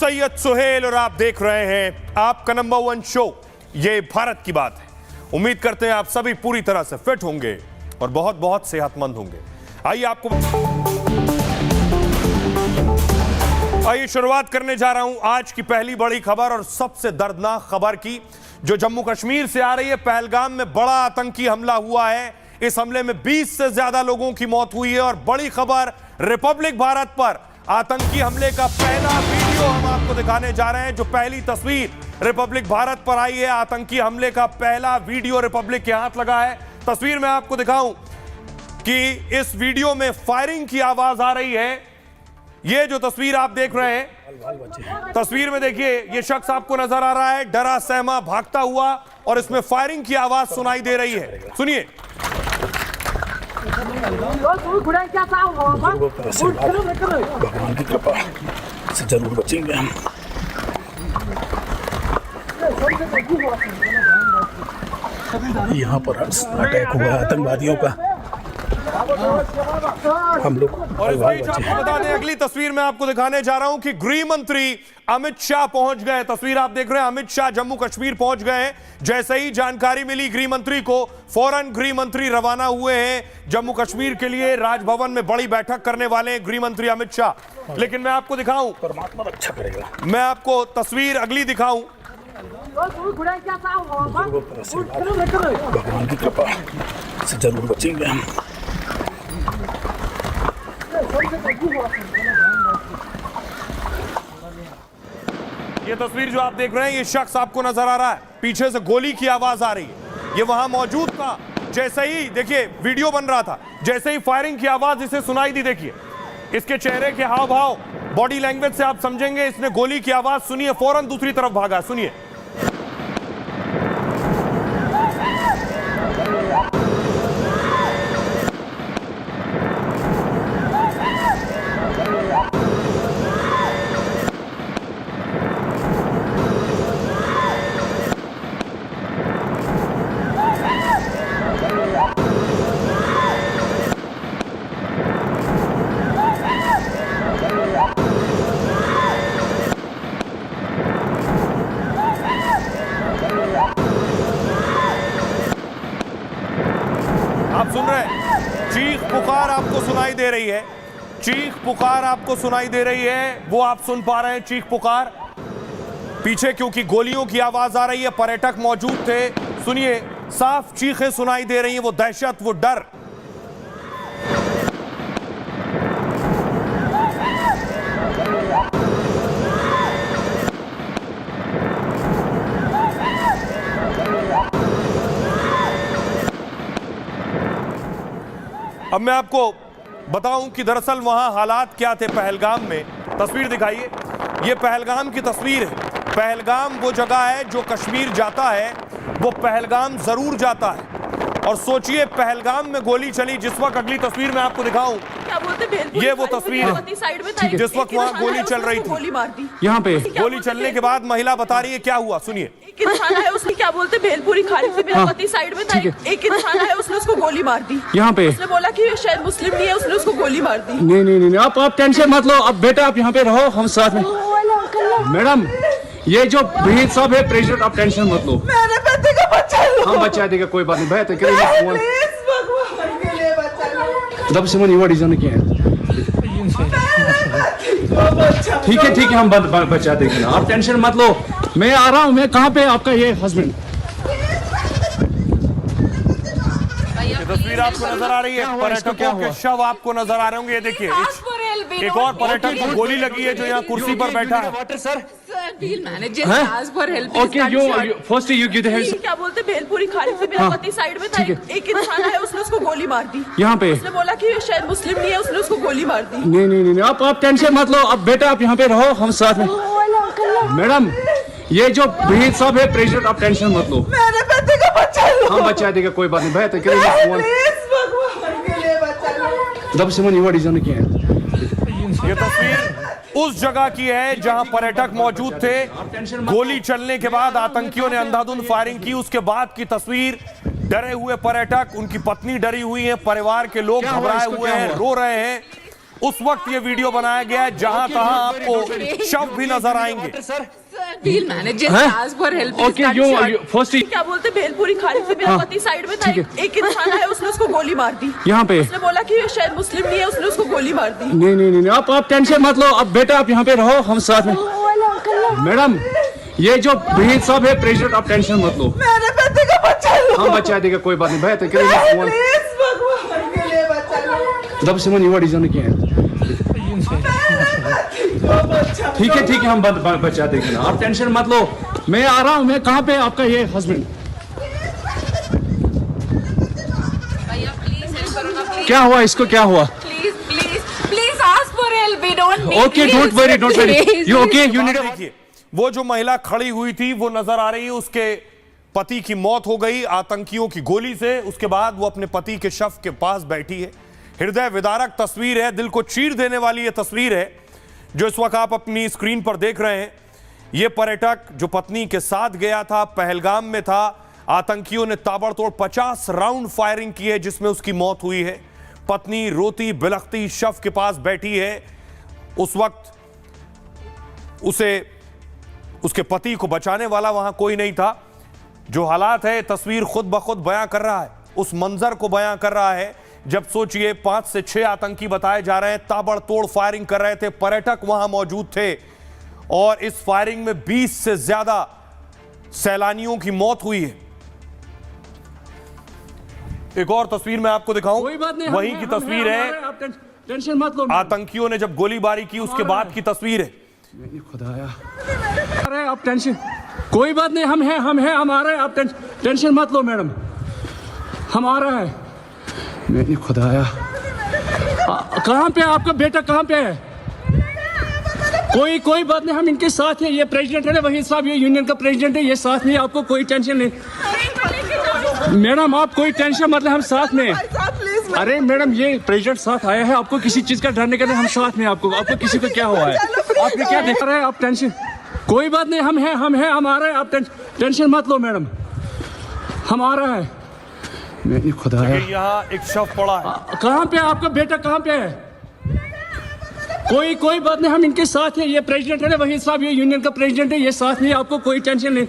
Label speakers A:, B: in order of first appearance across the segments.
A: सैयद सुहेल और आप देख रहे हैं आपका नंबर 1 शो। ये भारत की बात है। उम्मीद करते हैं आप सभी पूरी तरह से फिट होंगे और बहुत बहुत सेहतमंद होंगे। आइए शुरुआत करने जा रहा हूं आज की पहली बड़ी खबर और सबसे दर्दनाक खबर की, जो जम्मू कश्मीर से आ रही है। पहलगाम में बड़ा आतंकी हमला हुआ है। इस हमले में 20 से ज्यादा लोगों की मौत हुई है और बड़ी खबर रिपब्लिक भारत पर आतंकी हमले का पहला वीडियो हम आपको दिखाने जा रहे हैं। जो पहली तस्वीर रिपब्लिक भारत पर आई है, आतंकी हमले का पहला वीडियो रिपब्लिक के हाथ लगा है। तस्वीर में आपको दिखाऊं कि इस वीडियो में फायरिंग की आवाज आ रही है। ये जो तस्वीर आप देख रहे हैं, तस्वीर में देखिए ये शख्स आपको नजर आ रहा है, डरा सहमा भागता हुआ, और इसमें फायरिंग की आवाज सुनाई दे रही है। सुनिए।
B: भगवान की कृपा से जरूर बचेंगे हम। यहाँ पर अटैक हुआ आतंकवादियों का, हम लोग
A: और इस बीच आपको बता दें, अगली तस्वीर में आपको दिखाने जा रहा हूं कि गृह मंत्री अमित शाह पहुंच गए। तस्वीर आप देख रहे हैं, अमित शाह जम्मू कश्मीर पहुंच गए हैं। जैसे ही जानकारी मिली गृह मंत्री को, फौरन गृह मंत्री रवाना हुए हैं जम्मू कश्मीर के लिए। राजभवन में बड़ी बैठक करने वाले हैं गृह मंत्री अमित शाह। लेकिन मैं आपको दिखाऊं,
B: परमात्मा रक्षा करेगा।
A: मैं आपको तस्वीर अगली दिखाऊं।
B: भगवान की कृपा से जरूर बचेंगे हम।
A: ये तस्वीर जो आप देख रहे हैं, ये शख्स आपको नजर आ रहा है, पीछे से गोली की आवाज आ रही है। ये वहां मौजूद था। जैसे ही देखिए वीडियो बन रहा था, जैसे ही फायरिंग की आवाज इसे सुनाई दी, देखिए इसके चेहरे के हाव भाव, बॉडी लैंग्वेज से आप समझेंगे इसने गोली की आवाज सुनी है, फौरन दूसरी तरफ भागा। सुनिए। आप सुन रहे हैं, चीख पुकार आपको सुनाई दे रही है, चीख पुकार आपको सुनाई दे रही है। वो आप सुन पा रहे हैं चीख पुकार पीछे, क्योंकि गोलियों की आवाज आ रही है। पर्यटक मौजूद थे। सुनिए, साफ चीखें सुनाई दे रही हैं, वो दहशत, वो डर। अब मैं आपको बताऊं कि दरअसल वहां हालात क्या थे पहलगाम में। तस्वीर दिखाइए, ये पहलगाम की तस्वीर है। पहलगाम वो जगह है जो कश्मीर जाता है, वो पहलगाम जरूर जाता है। और सोचिए पहलगाम में गोली चली जिस वक्त, अगली तस्वीर में आपको दिखाऊं, ये वो तस्वीर है जिस वक्त वहां गोली चल रही थी।
C: यहाँ पे
A: गोली चलने के बाद महिला बता रही है क्या हुआ, सुनिए।
D: एक इंसान है, उसने क्या बोलते भेलपुरी खाने से मेरा पति साइड में था। एक इंसान है, उसने उसको गोली मार दी।
C: यहाँ पे
D: उसने बोला कि शायद मुस्लिम नहीं है, उसने उसको गोली मार दी।
C: नहीं नहीं नहीं, आप टेंशन मत लो। अब बेटा आप यहाँ पे रहो, हम साथ में। मैडम, ये जो ब्रीद साहब है प्रेसिडेंट, आप टेंशन मत लो।
D: मेरे बेटे का बच्चा लो।
C: हम बचा देगा, कोई बात नहीं। बेहतर
D: प्लीज भगवान के लिए बच्चा लो।
C: जब से मैंने ये डिजाइन किया है, ठीक है हम बचा देंगे, आप टेंशन मत लो। मैं आ रहा हूँ। मैं कहाँ पे आपका ये हस्बैंड?
A: तस्वीर आपको नजर आ रही है, पर्यटकों के शव आपको नजर आ रहे होंगे। ये देखिए, एक और पर्यटक को गोली लगी है जो यहाँ कुर्सी पर बैठा है।
C: First you give the help.
D: क्या बोलते भेलपुरी खाने से मेरा पति साइड में था। एक इंसान है, उसने उसको गोली मार दी।
C: यहाँ पे
D: उसने बोला कि शायद मुस्लिम नहीं है, उसने उसको गोली मार दी।
C: नहीं नहीं नहीं, आप टेंशन मत लो। अब बेटा आप यहाँ पे रहो, हम साथ में। मैडम, ये जो ब्रीद साहब है प्रेसिडेंट, आप टेंशन मत लो।
D: मेरे बेटे का बच्चा लो।
C: हम बचा देगा, कोई बात नहीं। बेहतर
D: प्लीज भगवान के लिए बच्चा लो।
C: जब से मैंने ये डिजाइन किया है।
A: ये तस्वीर उस जगह की है जहां पर्यटक मौजूद थे। गोली चलने के बाद आतंकियों ने अंधाधुंध फायरिंग की। उसके बाद की तस्वीर, डरे हुए पर्यटक, उनकी पत्नी डरी हुई है, परिवार के लोग घबराए हुए हैं, रो रहे हैं। उस वक्त ये वीडियो बनाया गया है जहां तहां आपको शव भी नजर आएंगे।
D: We'll manage. Just ask for help.
C: Okay, firstly,
D: क्या बोलते भेलपुरी खाने से मेरा पति साइड में था, एक इंसान आया, उसने उसको गोली मार दी।
C: यहाँ पे
D: उसने बोला कि ये शायद मुस्लिम नहीं है, उसने उसको गोली मार दी।
C: नहीं, आप टेंशन मत लो। अब बेटा आप यहाँ पे रहो, हम साथ में। मैडम, ये जो भीड़ साहब है प्रेसिडेंट, आप टेंशन मत लो।
D: मेरे पति का बच्चा लो।
C: हम बचा देगा, कोई बात नहीं।
D: प्लीज भगवान के लिए बचा लो।
C: जब सिमन युवा डिजाइन किया है, ठीक है, हम बचा देंगे ना, आप टेंशन मत लो। मैं आ रहा हूँ। मैं कहाँ पे आपका ये हस्बैंड? क्या हुआ इसको, क्या हुआ?
D: Please ask for help. We don't need.
C: Okay, don't worry. You okay? You need a...
A: देखिए, वो जो महिला खड़ी हुई थी वो नजर आ रही है, उसके पति की मौत हो गई आतंकियों की गोली से। उसके बाद वो अपने पति के शव के पास बैठी है। हृदय विदारक तस्वीर है, दिल को चीर देने वाली ये तस्वीर है जो इस वक्त आप अपनी स्क्रीन पर देख रहे हैं। ये पर्यटक जो पत्नी के साथ गया था, पहलगाम में था, आतंकियों ने ताबड़तोड़ 50 राउंड फायरिंग की है जिसमें उसकी मौत हुई है। पत्नी रोती बिलखती शव के पास बैठी है। उस वक्त उसके पति को बचाने वाला वहां कोई नहीं था। जो हालात है तस्वीर खुद ब खुद बयां कर रहा है, उस मंजर को बयां कर रहा है। जब सोचिए 5 से 6 आतंकी बताए जा रहे हैं, ताबड़तोड़ फायरिंग कर रहे थे, पर्यटक वहां मौजूद थे और इस फायरिंग में 20 से ज्यादा सैलानियों की मौत हुई है। एक और तस्वीर मैं आपको दिखाऊं,
C: कोई बात नहीं,
A: वहीं की तस्वीर है।
C: आप टेंशन मत लो।
A: आतंकियों ने जब गोलीबारी की उसके बाद की तस्वीर है।
C: खुदाया, अरे आप टेंशन, कोई बात नहीं, हम हैं, हम आ रहे हैं। आप टेंशन मत लो मैडम, हम आ रहे हैं। मैंने खुदाया, कहाँ पे आपका बेटा, कहाँ पे है? कोई बात नहीं, हम इनके साथ हैं। ये प्रेसिडेंट है ना वहीद साहब, ये यूनियन का प्रेसिडेंट है, ये साथ में, आपको कोई टेंशन नहीं। मैडम आप कोई टेंशन मत ले, हम साथ में। अरे मैडम ये प्रेसिडेंट साथ आया है, आपको किसी चीज का डर नहीं करना, हम साथ में। आपको किसी को क्या हुआ है? आपने क्या देख रहे हैं? आप टेंशन, कोई बात नहीं, हम हैं, हम आ रहे हैं। आप टेंशन मत लो मैडम, हम आ रहे हैं। मैंने खुदाया,
A: यहाँ एक शव पड़ा है।
C: कहाँ पे आपका बेटा, कहाँ पे है? कोई बात नहीं, हम इनके साथ हैं। ये प्रेसिडेंट है ना वहीद साहब, ये यूनियन का प्रेसिडेंट है, ये साथ में, आपको कोई टेंशन नहीं।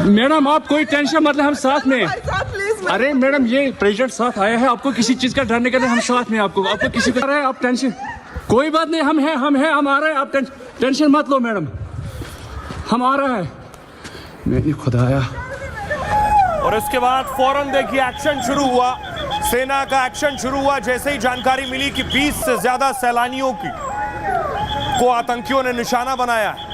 C: मैडम आप कोई टेंशन मत ले, हम साथ में। अरे मैडम ये प्रेसिडेंट साथ आया है, आपको किसी चीज का डर नहीं करना, हम साथ में। आपको किसी को, अरे आप टेंशन, कोई बात नहीं, हम हैं, हम आ रहे हैं। आप टेंशन मत लो मैडम, हम आ रहे हैं। मैंने खुदाया,
A: और इसके बाद फौरन देखिए एक्शन शुरू हुआ, सेना का एक्शन शुरू हुआ जैसे ही जानकारी मिली कि 20 से ज्यादा सैलानियों को आतंकियों ने निशाना बनाया है।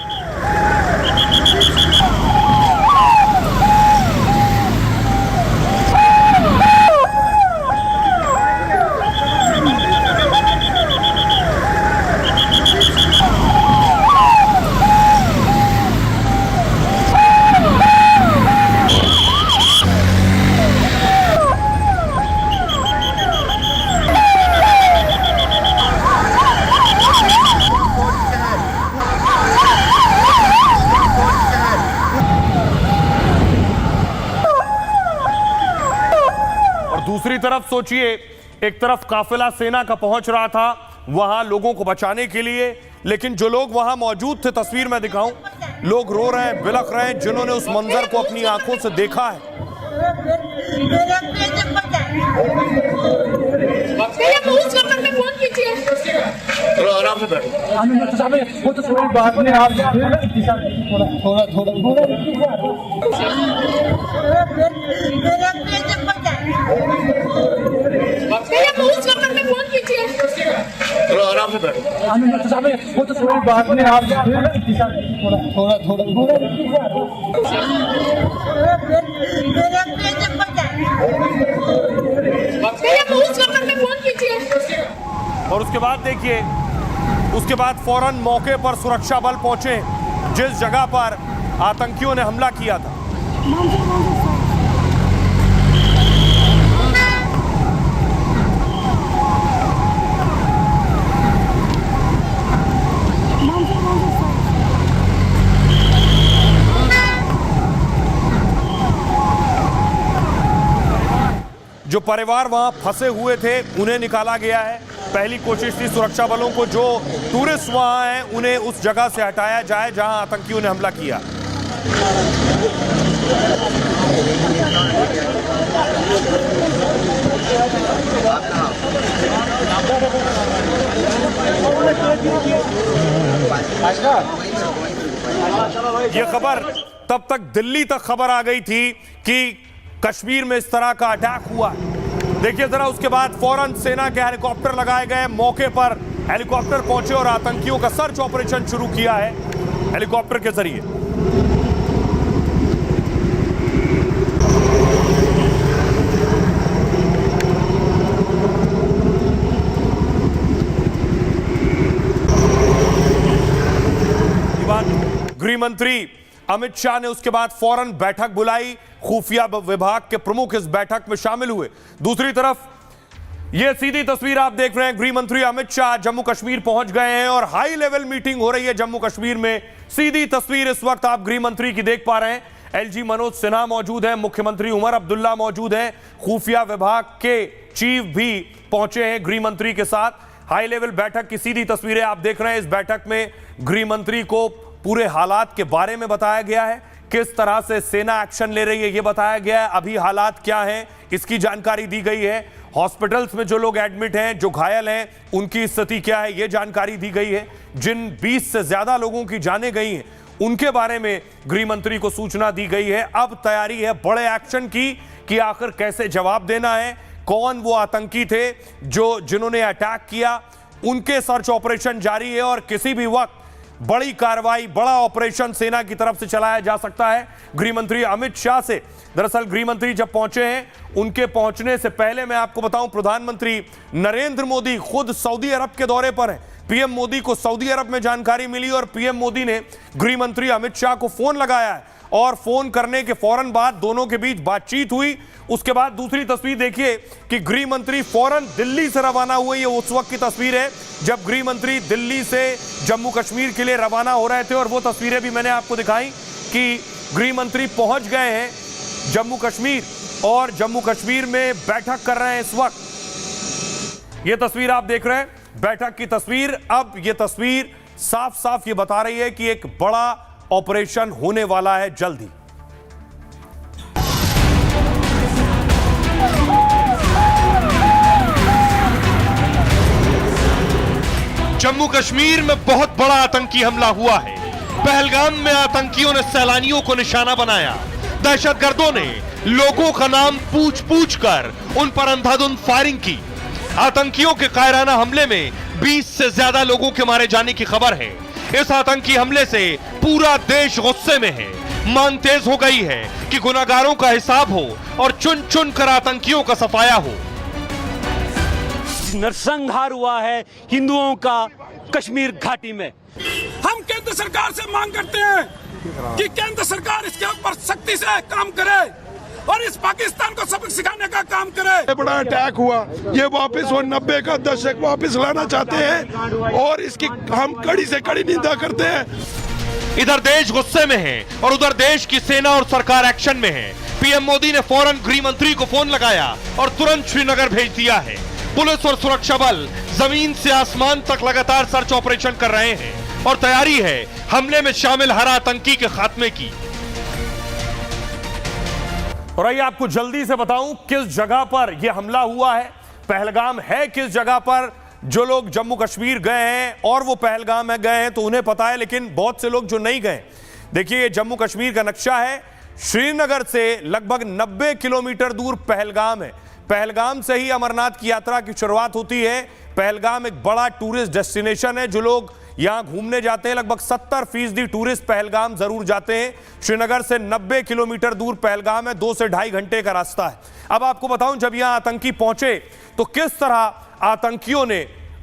A: दूसरी तरफ सोचिए, एक तरफ काफिला सेना का पहुंच रहा था वहां लोगों को बचाने के लिए, लेकिन जो लोग वहां मौजूद थे, तस्वीर में दिखाऊं, लोग रो रहे हैं, बिलख रहे हैं, जिन्होंने उस मंजर को अपनी आंखों से देखा है।
B: आराम से बैठो, वो तो थोड़ी बात नहीं, आप थोड़ा आराम से बैठो, वो तो थोड़ी बात नहीं, आप थोड़ा
A: और उसके बाद देखिए, उसके बाद फौरन मौके पर सुरक्षा बल पहुंचे जिस जगह पर आतंकियों ने हमला किया था। जो परिवार वहां फंसे हुए थे उन्हें निकाला गया है। पहली कोशिश थी सुरक्षा बलों को जो टूरिस्ट वहां हैं उन्हें उस जगह से हटाया जाए जहां आतंकियों ने हमला किया। यह खबर तब तक दिल्ली तक खबर आ गई थी कि कश्मीर में इस तरह का अटैक हुआ। देखिए जरा, उसके बाद फौरन सेना के हेलीकॉप्टर लगाए गए, मौके पर हेलीकॉप्टर पहुंचे और आतंकियों का सर्च ऑपरेशन शुरू किया है हेलीकॉप्टर के जरिए। गृह मंत्री अमित शाह ने उसके बाद फौरन बैठक बुलाई, खुफिया विभाग के प्रमुख इस बैठक में शामिल हुए। दूसरी तरफ यह सीधी तस्वीर आप देख रहे हैं, गृह मंत्री अमित शाह जम्मू कश्मीर पहुंच गए हैं और हाई लेवल मीटिंग हो रही है जम्मू कश्मीर में। सीधी तस्वीर इस वक्त आप गृह मंत्री की देख पा रहे हैं। एलजी मनोज सिन्हा मौजूद है, मुख्यमंत्री उमर अब्दुल्ला मौजूद है, खुफिया विभाग के चीफ भी पहुंचे हैं गृह मंत्री के साथ। हाई लेवल बैठक की सीधी तस्वीरें आप देख रहे हैं। इस बैठक में गृह मंत्री को पूरे हालात के बारे में बताया गया है, किस तरह से सेना एक्शन ले रही है ये बताया गया है, अभी हालात क्या हैं इसकी जानकारी दी गई है, हॉस्पिटल्स में जो लोग एडमिट हैं, जो घायल हैं, उनकी स्थिति क्या है ये जानकारी दी गई है। जिन 20 से ज्यादा लोगों की जानें गई हैं उनके बारे में गृह मंत्री को सूचना दी गई है। अब तैयारी है बड़े एक्शन की कि आखिर कैसे जवाब देना है, कौन वो आतंकी थे जिन्होंने अटैक किया, उनके सर्च ऑपरेशन जारी है और किसी भी वक्त बड़ी कार्रवाई, बड़ा ऑपरेशन सेना की तरफ से चलाया जा सकता है। गृह मंत्री अमित शाह से दरअसल गृह मंत्री जब पहुंचे हैं, उनके पहुंचने से पहले मैं आपको बताऊं प्रधानमंत्री नरेंद्र मोदी खुद सऊदी अरब के दौरे पर हैं। पीएम मोदी को सऊदी अरब में जानकारी मिली और पीएम मोदी ने गृह मंत्री अमित शाह को फोन लगाया है और फोन करने के फौरन बाद दोनों के बीच बातचीत हुई। उसके बाद दूसरी तस्वीर देखिए कि गृह मंत्री फौरन दिल्ली से रवाना हुए। ये उस वक्त की तस्वीर है जब गृह मंत्री दिल्ली से जम्मू कश्मीर के लिए रवाना हो रहे थे और वो तस्वीरें भी मैंने आपको दिखाई कि गृह मंत्री पहुंच गए हैं जम्मू कश्मीर और जम्मू कश्मीर में बैठक कर रहे हैं इस वक्त। ये तस्वीर आप देख रहे हैं, बैठक की तस्वीर। अब ये तस्वीर साफ साफ ये बता रही है कि एक बड़ा ऑपरेशन होने वाला है जल्द ही। जम्मू कश्मीर में बहुत बड़ा आतंकी हमला हुआ है। पहलगाम में आतंकियों ने सैलानियों को निशाना बनाया। दहशतगर्दों ने लोगों का नाम पूछ पूछ कर उन पर अंधाधुंध फायरिंग की। आतंकियों के कायराना हमले में 20 से ज्यादा लोगों के मारे जाने की खबर है। इस आतंकी हमले से पूरा देश गुस्से में है। मांग तेज हो गई है कि गुनाहगारों का हिसाब हो और चुन चुन कर आतंकियों का सफाया हो।
E: नरसंहार हुआ है हिंदुओं का कश्मीर घाटी में।
B: हम केंद्र सरकार से मांग करते हैं कि केंद्र सरकार इसके ऊपर सख्ती से काम करे और इस पाकिस्तान को सबक सिखाने का काम करे।
F: बड़ा अटैक हुआ, ये वापस वो 90 का दशक वापस लाना चाहते हैं और इसकी हम कड़ी से कड़ी निंदा करते हैं।
A: इधर देश गुस्से में है और उधर देश की सेना और सरकार एक्शन में है। पीएम मोदी ने फौरन गृह मंत्री को फोन लगाया और तुरंत श्रीनगर भेज दिया है। पुलिस और सुरक्षा बल जमीन से आसमान तक लगातार सर्च ऑपरेशन कर रहे हैं और तैयारी है हमले में शामिल हर आतंकी के खात्मे की। और आइए आपको जल्दी से बताऊं किस जगह पर यह हमला हुआ है। पहलगाम है किस जगह पर। जो लोग जम्मू कश्मीर गए हैं और वो पहलगाम में गए हैं तो उन्हें पता है, लेकिन बहुत से लोग जो नहीं गए, देखिए ये जम्मू कश्मीर का नक्शा है। श्रीनगर से लगभग 90 किलोमीटर दूर पहलगाम है। पहलगाम से ही अमरनाथ की यात्रा की शुरुआत होती है। पहलगाम एक बड़ा टूरिस्ट डेस्टिनेशन है। जो लोग यहां घूमने जाते हैं, लगभग 70% टूरिस्ट पहलगाम जरूर जाते हैं। श्रीनगर से 90 किलोमीटर दूर पहलगाम है, 2 से ढाई घंटे का रास्ता है। अब आपको बताऊं, जब यहां आतंकी पहुंचे तो किस तरह आतंकियों ने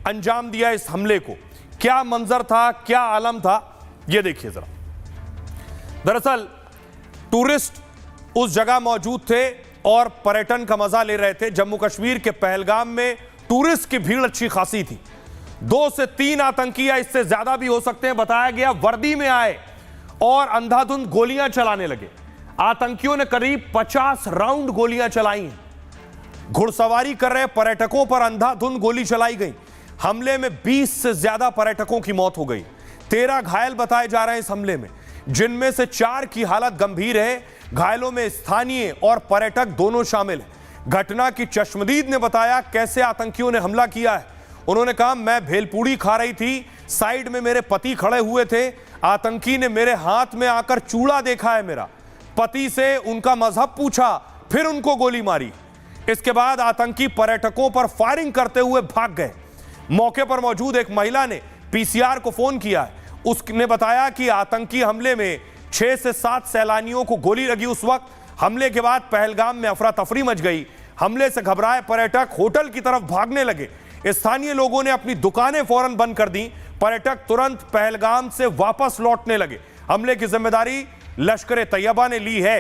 A: अंजाम दिया इस हमले को, क्या मंजर था, क्या आलम था, यह देखिए जरा। दरअसल टूरिस्ट उस जगह मौजूद थे और पर्यटन का मजा ले रहे थे। जम्मू कश्मीर के पहलगाम में टूरिस्ट की भीड़ अच्छी खासी थी। 2 से 3 आतंकी या इससे ज्यादा भी हो सकते हैं, बताया गया, वर्दी में आए और अंधाधुंध गोलियां चलाने लगे। आतंकियों ने करीब 50 राउंड गोलियां चलाई हैं। घुड़सवारी कर रहे पर्यटकों पर अंधाधुंध गोली चलाई गई। हमले में 20 से ज्यादा पर्यटकों की मौत हो गई, 13 घायल बताए जा रहे हैं इस हमले में, जिनमें से 4 की हालत गंभीर है। घायलों में स्थानीय और पर्यटक दोनों शामिल हैं। घटना की चश्मदीद ने बताया कैसे आतंकियों ने हमला किया है। उन्होंने कहा, मैं भेलपूरी खा रही थी, साइड में मेरे पति खड़े हुए थे, आतंकी ने मेरे हाथ में आकर चूड़ा देखा है मेरा, पति से उनका मजहब पूछा, फिर उनको गोली मारी। इसके बाद आतंकी पर्यटकों पर फायरिंग करते हुए भाग गए। मौके पर मौजूद एक महिला ने पीसीआर को फोन किया है। उसने बताया कि आतंकी हमले में 6 से 7 सैलानियों को गोली लगी। उस वक्त हमले के बाद पहलगाम में अफरा तफरी मच गई। हमले से घबराए पर्यटक होटल की तरफ भागने लगे। स्थानीय लोगों ने अपनी दुकानें फौरन बंद कर दी। पर्यटक तुरंत पहलगाम से वापस लौटने लगे। हमले की जिम्मेदारी लश्कर तैयबा ने ली है।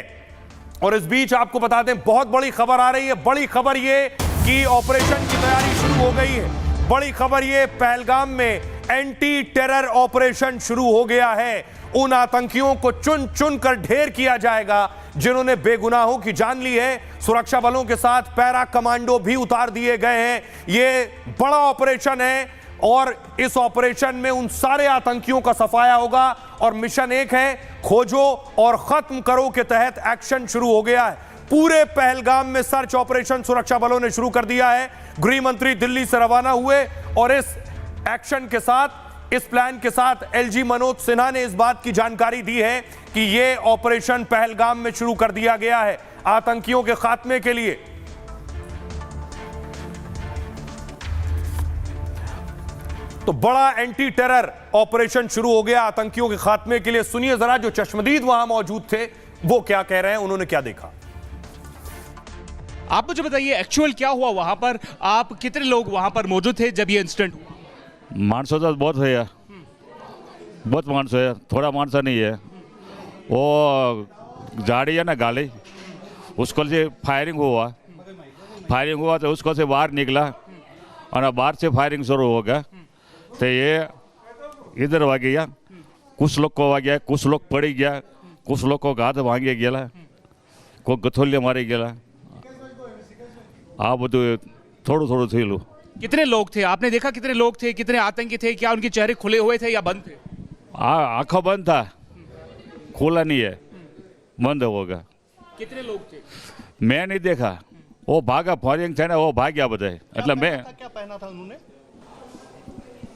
A: और इस बीच आपको बता दें, बहुत बड़ी खबर आ रही है। बड़ी खबर यह कि ऑपरेशन की तैयारी शुरू हो गई है। बड़ी खबर यह, पहलगाम में एंटी टेरर ऑपरेशन शुरू हो गया है। उन आतंकियों को चुन चुन कर ढेर किया जाएगा जिन्होंने बेगुनाहों की जान ली है। सुरक्षा बलों के साथ पैरा कमांडो भी उतार दिए गए हैं। यह बड़ा ऑपरेशन है और इस ऑपरेशन में उन सारे आतंकियों का सफाया होगा। और मिशन एक है, खोजो और खत्म करो के तहत एक्शन शुरू हो गया है। पूरे पहलगाम में सर्च ऑपरेशन सुरक्षा बलों ने शुरू कर दिया है। गृह मंत्री दिल्ली से रवाना हुए और इस एक्शन के साथ, इस प्लान के साथ एलजी मनोज सिन्हा ने इस बात की जानकारी दी है कि यह ऑपरेशन पहलगाम में शुरू कर दिया गया है आतंकियों के खात्मे के लिए। तो बड़ा एंटी टेरर ऑपरेशन शुरू हो गया आतंकियों के खात्मे के लिए। सुनिए जरा, जो चश्मदीद वहां मौजूद थे वो क्या कह रहे हैं, उन्होंने क्या देखा।
G: आप मुझे बताइए एक्चुअल क्या हुआ वहां पर, आप कितने लोग वहां पर मौजूद थे जब ये इंसिडेंट हुआ?
H: मानसो तो बहुत है, बहुत मानसो है, थोड़ा मानसा नहीं है। वो गाड़ी है ना, गाड़ी, उसको से फायरिंग हुआ तो उसको से बाहर निकला और बाहर से फायरिंग शुरू हो गया तो ये इधर आ गया। कुछ लोग को आ गया, कुछ लोग पड़ी गया, कुछ लोग को हाथ भांगे गया, कोई गथोलिया मारी गया। आप थोड़ो थोड़ो थी लो।
G: कितने लोग थे आपने देखा? कितने लोग थे, कितने आतंकी थे? क्या उनके चेहरे खुले हुए थे या बंद थे?
H: आंखों बंद था, खुला नहीं है, बंद होगा।
G: कितने लोग थे?
H: मैं नहीं देखा, वो भागा, फायरिंग थे ना, वो भाग गया बताए। मतलब मैं
I: क्या पहना था उन्होंने?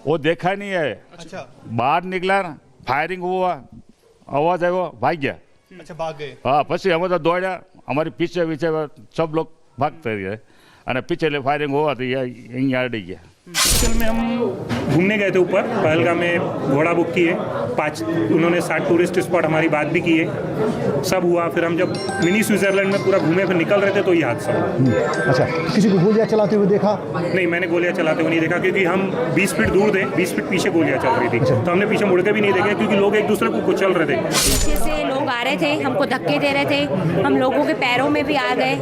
H: वो देखा नहीं है।
I: अच्छा,
H: बाहर निकला ना, फायरिंग हुआ, आवाज आई, वो भाग गया।
I: अच्छा, भाग गए।
H: हाँ, પછી અમે તો દોડ્યા, અમારી પીછે પીछे सब लोग भागते रहे और पीछे फायरिंग हुआ तो यहीं अड़ गया।
J: एक्चुअल में हम घूमने गए थे ऊपर पहलगाम में, घोड़ा बुक किए 5, उन्होंने 7 टूरिस्ट स्पॉट हमारी बात भी की है, सब हुआ। फिर हम जब मिनी स्विट्जरलैंड में पूरा घूमे फिर निकल रहे थे तो ये हादसा हुआ।
I: अच्छा, किसी को गोलियां चलाते हुए देखा?
J: नहीं, मैंने गोलियां चलाते हुए नहीं देखा क्योंकि हम 20 फीट दूर थे, 20 फीट पीछे गोलियां चल रही थी तो हमने पीछे मुड़ के भी नहीं देखे क्योंकि लोग एक दूसरे को कुचल रहे थे।
K: पीछे से लोग आ रहे थे, हमको धक्के दे रहे थे, हम लोगों के पैरों में भी आ गए।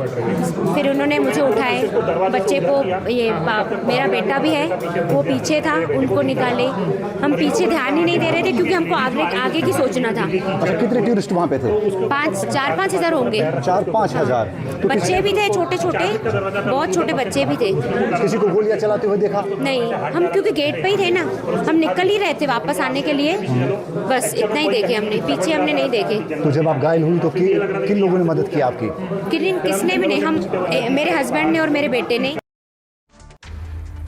K: फिर उन्होंने मुझे उठाए, बच्चे को, ये मेरा बेटा भी है वो पीछे था, उनको निकाले। हम पीछे ध्यान ही नहीं दे रहे थे क्योंकि हमको आगे की सोचना था।
I: अच्छा, कितने टूरिस्ट वहाँ पे थे?
K: 4-5 हज़ार होंगे।
I: 4-5 हज़ार।
K: बच्चे भी थे, छोटे छोटे, बहुत छोटे बच्चे भी थे।
I: किसी को गोलियां चलाते हुए देखा?
K: नहीं, हम क्योंकि गेट पे ही थे ना, हम निकल ही रहे थे वापस आने के लिए, बस इतना ही देखे हमने, पीछे हमने नहीं देखे।
I: तो जब आप घायल हुई तो किन लोगों ने मदद की आपकी?
K: किसने भी नहीं, हम, मेरे हस्बैंड ने और मेरे बेटे ने।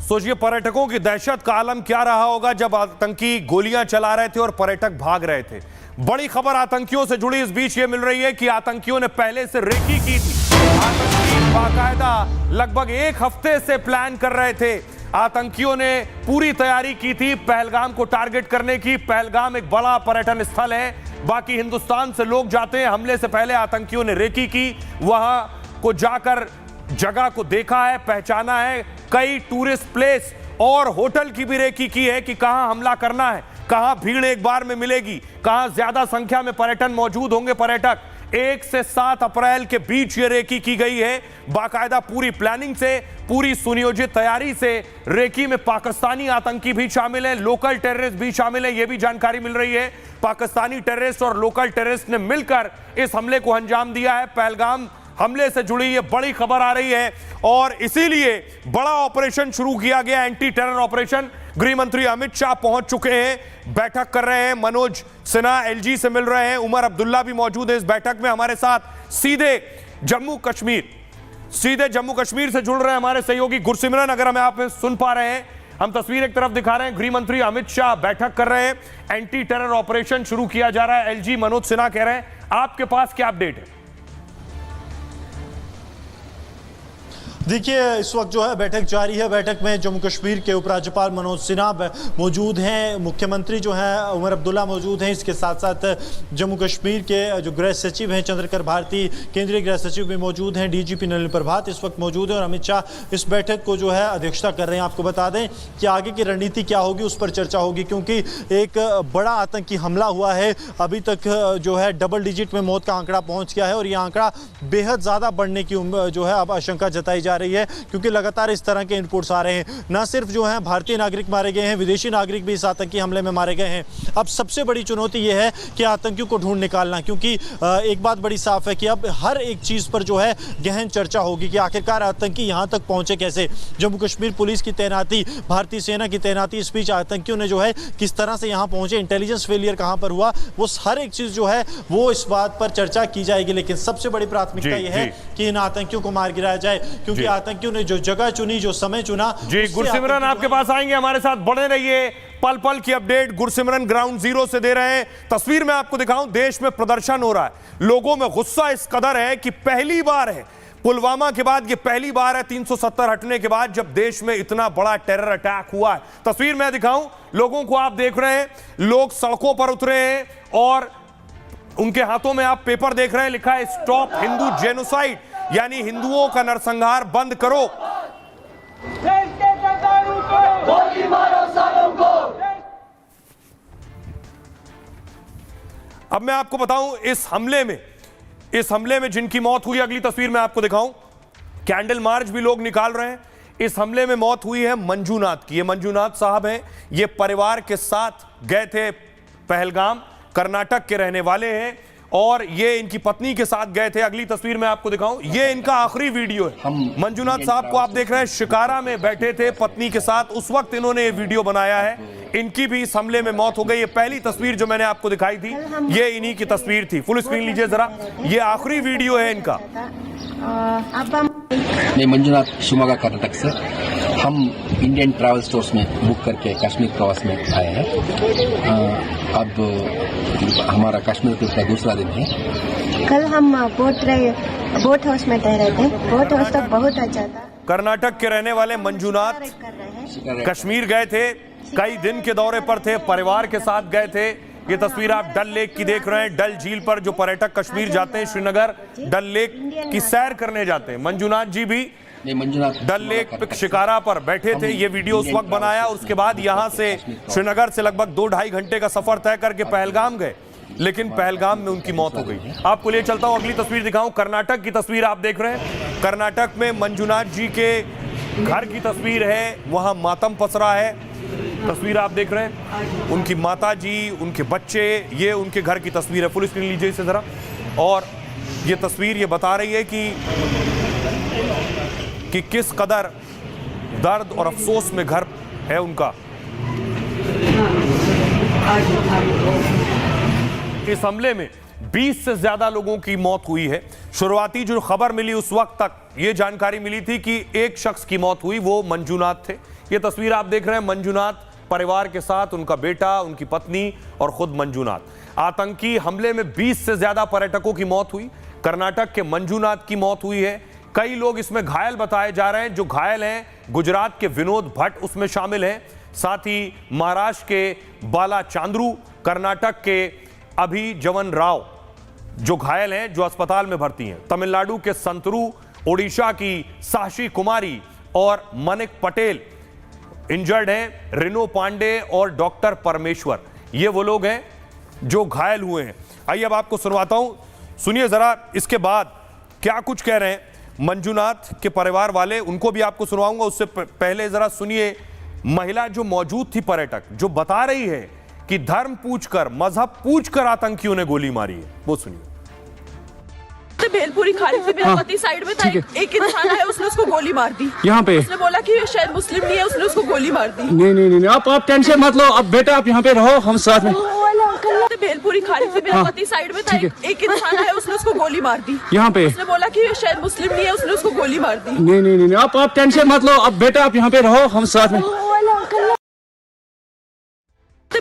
A: सोचिए पर्यटकों की दहशत का आलम क्या रहा होगा जब आतंकी गोलियां चला रहे थे और पर्यटक भाग रहे थे। बड़ी खबर आतंकियों से जुड़ी इस बीच ये मिल रही है कि आतंकियों ने पहले से रेकी की थी। आतंकी बाकायदा लगभग 1 हफ्ते से प्लान कर रहे थे। आतंकियों ने पूरी तैयारी की थी पहलगाम को टारगेट करने की। पहलगाम एक बड़ा पर्यटन स्थल है, बाकी हिंदुस्तान से लोग जाते हैं। हमले से पहले आतंकियों ने रेकी की, वहां को जाकर जगह को देखा है, पहचाना है। कई टूरिस्ट प्लेस और होटल की भी रेकी की है कि कहां हमला करना है, कहां भीड़ एक बार में मिलेगी, कहां ज्यादा संख्या में पर्यटन मौजूद होंगे। पर्यटक 1 से 7 अप्रैल के बीच ये रेकी की गई है। बाकायदा पूरी प्लानिंग से, पूरी सुनियोजित तैयारी से। रेकी में पाकिस्तानी आतंकी भी शामिल हैं, लोकल टेररिस्ट भी शामिल हैं, यह भी जानकारी मिल रही है। पाकिस्तानी टेररिस्ट और लोकल टेररिस्ट ने मिलकर इस हमले को अंजाम दिया है। पहलगाम हमले से जुड़ी ये बड़ी खबर आ रही है और इसीलिए बड़ा ऑपरेशन शुरू किया गया, एंटी टेरर ऑपरेशन। गृह मंत्री अमित शाह पहुंच चुके हैं, बैठक कर रहे हैं। मनोज सिन्हा एलजी से मिल रहे हैं, उमर अब्दुल्ला भी मौजूद है इस बैठक में हमारे साथ। सीधे जम्मू कश्मीर से जुड़ रहे हैं हमारे सहयोगी गुरसिमरन, अगर हमें आप सुन पा रहे हैं। हम तस्वीर एक तरफ दिखा रहे हैं, गृह मंत्री अमित शाह बैठक कर रहे हैं, एंटी टेरर ऑपरेशन शुरू किया जा रहा है। एलजी मनोज सिन्हा कह रहे हैं, आपके पास क्या अपडेट है?
L: देखिए, इस वक्त जो है बैठक जारी है। बैठक में जम्मू कश्मीर के उपराज्यपाल मनोज सिन्हा मौजूद हैं, मुख्यमंत्री जो हैं उमर अब्दुल्ला मौजूद हैं, इसके साथ साथ जम्मू कश्मीर के जो गृह सचिव हैं चंद्रकर भारती, केंद्रीय गृह सचिव भी मौजूद हैं, डीजीपी नलिन प्रभात इस वक्त मौजूद हैं और अमित शाह इस बैठक को जो है अध्यक्षता कर रहे हैं। आपको बता दें कि आगे की रणनीति क्या होगी उस पर चर्चा होगी, क्योंकि एक बड़ा आतंकी हमला हुआ है। अभी तक जो है डबल डिजिट में मौत का आंकड़ा पहुँच गया है और ये आंकड़ा बेहद ज़्यादा बढ़ने की जो है अब आशंका जताई जा रही है, क्योंकि लगातार इस तरह के इनपुट्स आ रहे हैं। न सिर्फ जो है भारतीय नागरिक मारे गए हैं, विदेशी नागरिक भी इस आतंकी हमले में मारे गए हैं। अब सबसे बड़ी चुनौती यह है कि आतंकियों को ढूंढ निकालना, क्योंकि एक बात बड़ी साफ है कि अब हर एक चीज़ पर जो है गहन चर्चा होगी कि आखिरकार आतंकी यहाँ तक पहुँचे कैसे। जम्मू कश्मीर पुलिस की तैनाती, भारतीय सेना की तैनाती, इस बीच आतंकियों ने जो है किस तरह से यहाँ पहुँचे, इंटेलिजेंस फेलियर कहाँ पर हुआ, वो हर एक चीज़ जो है वो इस बात पर चर्चा की जाएगी। लेकिन सबसे बड़ी प्राथमिकता यह है कि इन आतंकियों को मार गिराया जाए, क्योंकि आतंकियों ने जो जगह चुनी, जो समय चुना।
A: जी गुरसिमरन आपके पास आएंगे, हमारे साथ बने रहिए। पल पल की अपडेट गुरसिमरन ग्राउंड जीरो से दे रहे हैं। तस्वीर में आपको दिखाऊं, देश में प्रदर्शन हो रहा है, लोगों में गुस्सा इस कदर है कि पहली बार है पुलवामा के बाद, ये पहली बार है 370 हटने के बाद जब देश में इतना बड़ा टेरर अटैक हुआ है। तस्वीर में दिखाऊं, लोगों को आप देख रहे हैं, लोग सड़कों पर उतरे हैं और उनके हाथों में आप पेपर देख रहे हैं, लिखा है स्टॉप हिंदू जेनोसाइड, यानी हिंदुओं का नरसंहार बंद करो। गोली मारो सालों को। अब मैं आपको बताऊं, इस हमले में जिनकी मौत हुई, अगली तस्वीर में आपको दिखाऊं, कैंडल मार्च भी लोग निकाल रहे हैं। इस हमले में मौत हुई है मंजूनाथ की। ये मंजूनाथ साहब हैं, ये परिवार के साथ गए थे पहलगाम, कर्नाटक के रहने वाले हैं और ये इनकी पत्नी के साथ गए थे। अगली तस्वीर में आपको दिखाऊं, ये इनका आखिरी वीडियो है। मंजूनाथ साहब को आप देख रहे हैं, शिकारा में बैठे थे पत्नी के साथ, उस वक्त इन्होंने ये वीडियो बनाया है। इनकी भी इस हमले में मौत हो गई। ये पहली तस्वीर जो मैंने आपको दिखाई थी, ये इन्हीं की तस्वीर थी। फुल स्क्रीन लीजिए जरा, ये आखिरी वीडियो है इनका।
M: मैं मंजूनाथ शिवमोगा कर्नाटक से, हम इंडियन ट्रैवल स्टोर्स में बुक करके कश्मीर प्रवास में आए हैं। अब हमारा कश्मीर ट्रिप का दूसरा दिन है।
N: कल हम बोट हाउस में ठहरे थे, बोट हाउस तो बहुत अच्छा था।
A: कर्नाटक के रहने वाले मंजूनाथ कश्मीर गए थे, कई दिन के दौरे पर थे, परिवार के साथ गए थे। ये तस्वीर आप डल लेक की देख रहे हैं, डल झील पर जो पर्यटक कश्मीर जाते हैं, श्रीनगर डल लेक की सैर करने जाते हैं। मंजूनाथ जी भी डल लेक शिकारा पर बैठे थे। ये वीडियो उस वक्त बनाया, उसके बाद यहां से श्रीनगर से लगभग 2-2.5 घंटे का सफर तय करके पहलगाम गए, लेकिन पहलगाम में उनकी मौत हो गई। आपको ले चलता हूं, अगली तस्वीर दिखाऊं, कर्नाटक की तस्वीर आप देख रहे हैं। कर्नाटक में मंजूनाथ जी के घर की तस्वीर है, वहां मातम पसरा है। तस्वीर आप देख रहे हैं, उनकी माता जी, उनके बच्चे, ये उनके घर की तस्वीर है। पुलिस स्क्रीन लीजिए इसे जरा। और ये तस्वीर ये बता रही है कि किस कदर दर्द और अफसोस में घर है उनका। इस हमले में 20 से ज्यादा लोगों की मौत हुई है। शुरुआती जो खबर मिली उस वक्त तक ये जानकारी मिली थी कि एक शख्स की मौत हुई, वो मंजूनाथ थे। ये तस्वीर आप देख रहे हैं, मंजूनाथ परिवार के साथ, उनका बेटा, उनकी पत्नी और खुद मंजूनाथ। आतंकी हमले में 20 से ज्यादा पर्यटकों की मौत हुई। कर्नाटक के मंजूनाथ की मौत हुई है। कई लोग इसमें घायल बताए जा रहे हैं। जो घायल हैं, गुजरात के विनोद भट्ट उसमें शामिल हैं, साथ ही महाराष्ट्र के बाला चांद्रू, कर्नाटक के अभी जवन राव जो घायल हैं, जो अस्पताल में भर्ती हैं, तमिलनाडु के संतरू, ओडिशा की साक्षी कुमारी और मनिक पटेल इंजर्ड हैं, रिनो पांडे और डॉक्टर परमेश्वर, ये वो लोग हैं जो घायल हुए हैं। आइए अब आपको सुनवाता हूं, सुनिए जरा इसके बाद क्या कुछ कह रहे हैं मंजूनाथ के परिवार वाले, उनको भी आपको सुनवाऊंगा। उससे पहले जरा सुनिए महिला जो मौजूद थी, पर्यटक, जो बता रही है कि धर्म पूछकर, मजहब पूछकर आतंकियों ने गोली मारी है, वो सुनिए।
D: भेलपुरी खा रही थी, मेरा पति साइड में था, एक इंसान आया, उसने उसको गोली मार दी
C: यहाँ पे।
D: उसने बोला कि ये शायद मुस्लिम नहीं है, उसने उसको गोली मार दी।
C: नहीं, आप टेंशन मत लो, अब बेटा आप यहाँ पे रहो, हम साथ में।
D: भेलपुरी खा रही थी, मेरा पति साइड में था, एक इंसान आया, उसने उसको गोली मार दी
C: यहाँ पे।
D: उसने बोला कि ये शायद मुस्लिम नहीं है, उसने उसको गोली मार दी।
C: नहीं, आप टेंशन मत लो, अब बेटा आप यहाँ पे रहो, हम साथ में।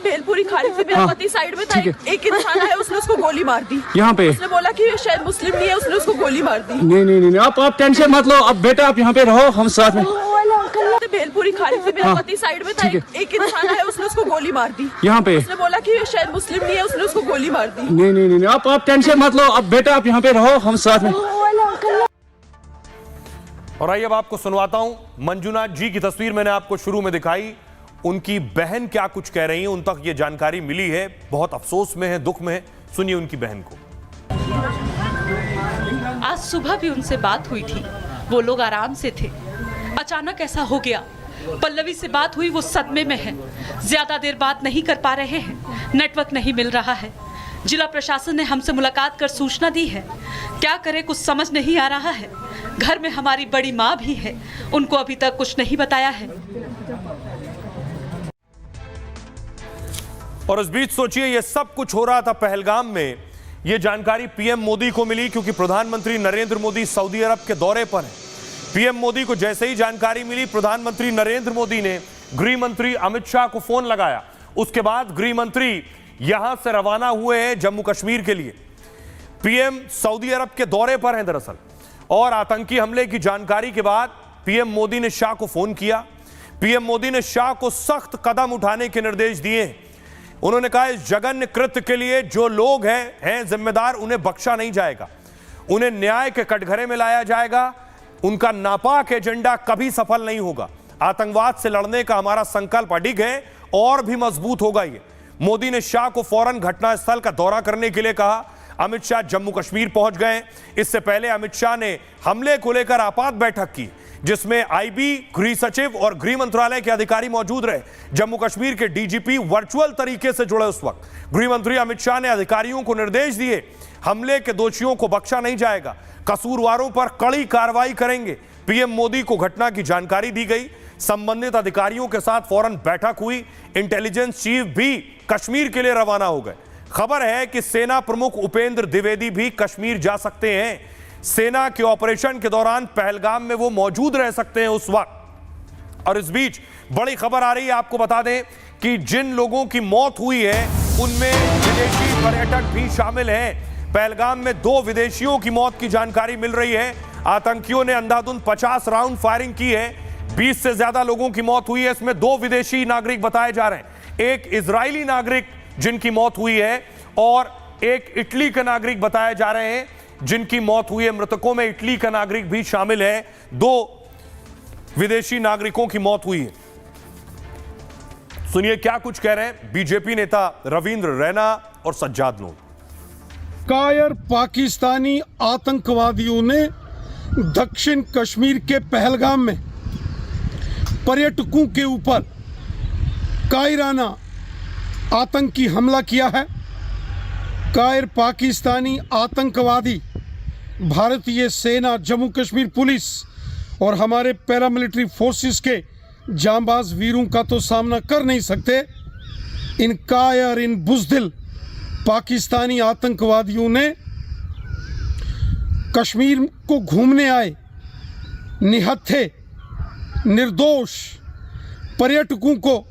D: भेलपुरी खा रही थी, मेरा पति साइड में था, एक इंसान आया, उसने उसको गोली मार दी
C: यहाँ पे।
D: उसने बोला कि ये शायद मुस्लिम नहीं है, उसने उसको गोली मार दी।
C: नहीं, आप टेंशन मत लो, अब बेटा आप यहाँ पे रहो, हम साथ में।
D: भेलपुरी खा रही थी, मेरा पति साइड में था, एक इंसान आया, उसने उसको गोली मार दी
C: यहाँ पे।
D: उसने बोला कि ये शायद मुस्लिम नहीं है, उसने उसको गोली मार दी।
C: नहीं, आप टेंशन मत लो, अब बेटा आप यहाँ पे रहो, हम साथ में।
A: और आइए अब आपको सुनवाता हूं मंजुनाथ जी की तस्वीर मैंने आपको शुरू में दिखाई। उनकी बहन क्या कुछ कह रही है, उन तक ये जानकारी मिली है, बहुत अफसोस में है, दुख में है। सुनिए उनकी बहन को।
O: आज सुबह भी उनसे बात हुई थी, वो लोग आराम से थे, अचानक ऐसा हो गया। पल्लवी से बात हुई, वो सदमे में है, ज्यादा देर बात नहीं कर पा रहे हैं, नेटवर्क नहीं मिल रहा है। जिला प्रशासन ने हमसे मुलाकात कर सूचना दी है, क्या करें कुछ समझ नहीं आ रहा है। घर में हमारी बड़ी माँ भी है, उनको अभी तक कुछ नहीं बताया है।
A: और इस बीच सोचिए ये सब कुछ हो रहा था पहलगाम में। ये जानकारी पीएम मोदी को मिली क्योंकि प्रधानमंत्री नरेंद्र मोदी सऊदी अरब के दौरे पर हैं। पीएम मोदी को जैसे ही जानकारी मिली, प्रधानमंत्री नरेंद्र मोदी ने गृह मंत्री अमित शाह को फोन लगाया। उसके बाद गृह मंत्री यहां से रवाना हुए हैं जम्मू कश्मीर के लिए। पीएम सऊदी अरब के दौरे पर हैं दरअसल, और आतंकी हमले की जानकारी के बाद पीएम मोदी ने शाह को फोन किया। पीएम मोदी ने शाह को सख्त कदम उठाने के निर्देश दिए। उन्होंने कहा इस जघन्य कृत्य के लिए जो लोग हैं जिम्मेदार, उन्हें बख्शा नहीं जाएगा, उन्हें न्याय के कटघरे में लाया जाएगा। उनका नापाक एजेंडा कभी सफल नहीं होगा। आतंकवाद से लड़ने का हमारा संकल्प अडिग है और भी मजबूत होगा। ये मोदी ने शाह को फौरन घटनास्थल का दौरा करने के लिए कहा। अमित शाह जम्मू कश्मीर पहुंच गए। इससे पहले अमित शाह ने हमले को लेकर आपात बैठक की, जिसमें आईबी, गृह सचिव और गृह मंत्रालय के अधिकारी मौजूद रहे। जम्मू कश्मीर के डीजीपी वर्चुअल तरीके से जुड़े। उस वक्त गृह मंत्री अमित शाह ने अधिकारियों को निर्देश दिए, हमले के दोषियों को बख्शा नहीं जाएगा, कसूरवारों पर कड़ी कार्रवाई करेंगे। पीएम मोदी को घटना की जानकारी दी गई। संबंधित अधिकारियों के साथ फौरन बैठक हुई। इंटेलिजेंस चीफ भी कश्मीर के लिए रवाना हो गए। खबर है कि सेना प्रमुख उपेंद्र द्विवेदी भी कश्मीर जा सकते हैं। सेना के ऑपरेशन के दौरान पहलगाम में वो मौजूद रह सकते हैं उस वक्त। और इस बीच बड़ी खबर आ रही है, आपको बता दें कि जिन लोगों की मौत हुई है उनमें विदेशी पर्यटक भी शामिल हैं। पहलगाम में 2 विदेशियों की मौत की जानकारी मिल रही है। आतंकियों ने अंधाधुंध 50 राउंड फायरिंग की है। 20 से ज्यादा लोगों की मौत हुई है। इसमें 2 विदेशी नागरिक बताए जा रहे हैं, एक इजरायली नागरिक जिनकी मौत हुई है और एक इटली का नागरिक बताए जा रहे हैं जिनकी मौत हुई है। मृतकों में इटली का नागरिक भी शामिल है। 2 विदेशी नागरिकों की मौत हुई है। सुनिए क्या कुछ कह रहे हैं बीजेपी नेता रविंद्र रैना और सज्जाद लोन।
F: कायर पाकिस्तानी आतंकवादियों ने दक्षिण कश्मीर के पहलगाम में पर्यटकों के ऊपर कायराना आतंकी हमला किया है। कायर पाकिस्तानी आतंकवादी भारतीय सेना, जम्मू कश्मीर पुलिस और हमारे पैरामिलिट्री फोर्सेस के जांबाज वीरों का तो सामना कर नहीं सकते। इन कायर, इन बुज़दिल पाकिस्तानी आतंकवादियों ने कश्मीर को घूमने आए निहत्थे निर्दोष पर्यटकों को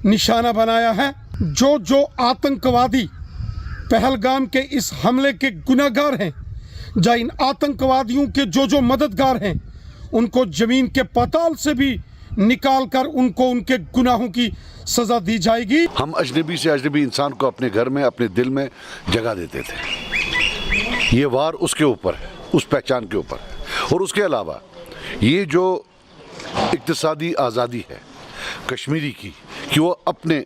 F: निशाना बनाया है। जो आतंकवादी पहलगाम के इस हमले के गुनहगार हैं, या इन आतंकवादियों के जो मददगार हैं, उनको जमीन के पाताल से भी निकाल कर उनको उनके गुनाहों की सजा दी जाएगी।
P: हम अजनबी से अजनबी इंसान को अपने घर में, अपने दिल में जगह देते थे। ये वार उसके ऊपर है, उस पहचान के ऊपर है। और उसके अलावा ये जो इक्तिसादी आज़ादी है कश्मीरी की, कि वो अपने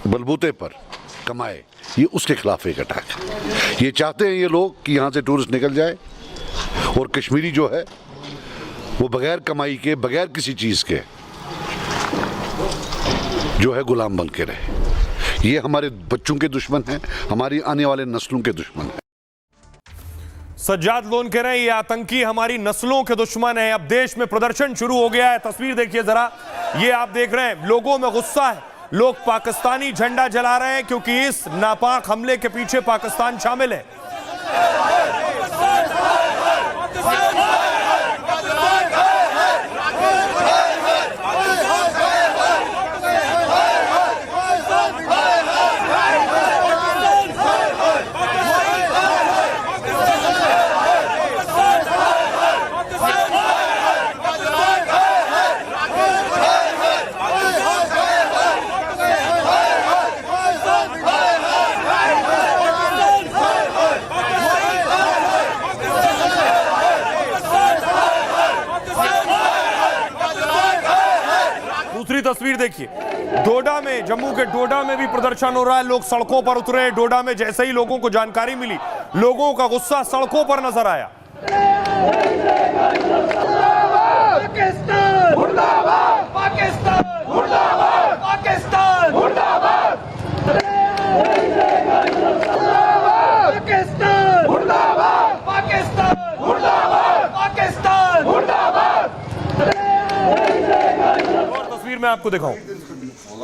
P: बलबूते पर कमाए, ये उसके खिलाफ एक अटैक है। ये चाहते हैं ये लोग कि यहाँ से टूरिस्ट निकल जाए और कश्मीरी जो है वो बगैर कमाई के, बगैर किसी चीज़ के जो है गुलाम बन के रहे। ये हमारे बच्चों के दुश्मन हैं, हमारी आने वाले नस्लों के दुश्मन हैं।
A: सज्जाद लोन कह रहे हैं ये आतंकी हमारी नस्लों के दुश्मन है। अब देश में प्रदर्शन शुरू हो गया है। तस्वीर देखिए जरा, ये आप देख रहे हैं, लोगों में गुस्सा है, लोग पाकिस्तानी झंडा जला रहे हैं क्योंकि इस नापाक हमले के पीछे पाकिस्तान शामिल है। दूसरी तस्वीर देखिए, डोडा में, जम्मू के डोडा में भी प्रदर्शन हो रहा है। लोग सड़कों पर उतरे। डोडा में जैसे ही लोगों को जानकारी मिली, लोगों का गुस्सा सड़कों पर नजर आया।
B: पाकिस्तान मुर्दाबाद, पाकिस्तान मुर्दाबाद, पाकिस्तान मुर्दाबाद, पाकिस्तान मुर्दाबाद, पाकिस्तान मुर्दाबाद, पाकिस्तान मुर्दाबाद।
A: और तस्वीर में आपको दिखाऊं,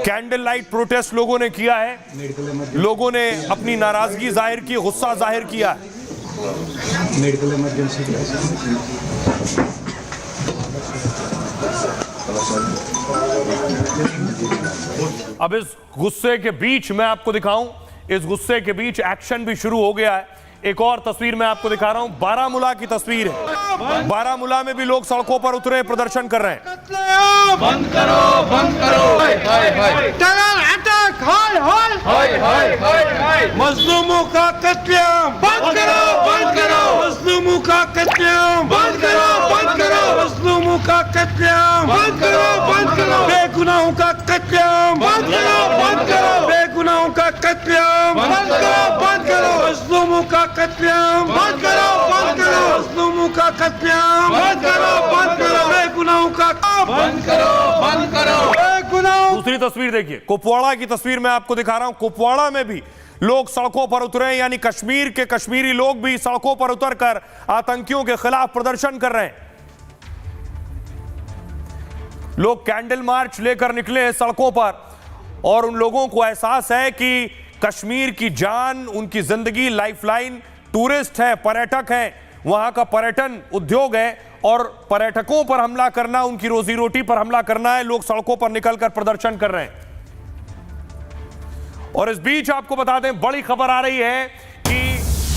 A: कैंडल लाइट प्रोटेस्ट लोगों ने किया है। लोगों ने अपनी नाराजगी जाहिर की, गुस्सा जाहिर किया है।
I: मेडिकल इमरजेंसी
A: अब इस गुस्से के बीच मैं आपको दिखाऊं, इस गुस्से के बीच एक्शन भी शुरू हो गया है। एक और तस्वीर मैं आपको दिखा रहा हूं, बारामूला की तस्वीर है। बारामूला में भी लोग सड़कों पर उतरे, प्रदर्शन कर रहे हैं।
B: बंद करो, बंद करो, टेरर अटैक, हाय हाय हाय हाय हाय हाय, मजलूमों का कत्लेआम बंद करो, बंद करो, मजलूमों का कत्लेआम बंद करो, बंद करो, मजलूमों का कत्लेआम बंद करो, बंद करो, बेगुनाहों का कत्लेआम बंद करो, बंद करो, बेगुनाहों का कत्लेआम बंद करो, बंद करो, मजलूमों का कत्लेआम बंद करो, बंद करो, मजलूमों का कत्लेआम बंद करो, बंद करो, बेगुनाहों का बंद करो, बंद करो, बेगुनाहों।
A: दूसरी तस्वीर देखिए, कुपवाड़ा की तस्वीर मैं आपको दिखा रहा हूं। कुपवाड़ा में भी लोग सड़कों पर उतरे हैं, यानी कश्मीर के कश्मीरी लोग भी सड़कों पर उतरकर आतंकियों के खिलाफ प्रदर्शन कर रहे हैं। लोग कैंडल मार्च लेकर निकले हैं सड़कों पर और उन लोगों को एहसास है कि कश्मीर की जान, उनकी जिंदगी, लाइफलाइन टूरिस्ट है, पर्यटक है, वहां का पर्यटन उद्योग है और पर्यटकों पर हमला करना, उनकी रोजी रोटी पर हमला करना है। लोग सड़कों पर निकलकर प्रदर्शन कर रहे हैं। और इस बीच आपको बता दें, बड़ी खबर आ रही है कि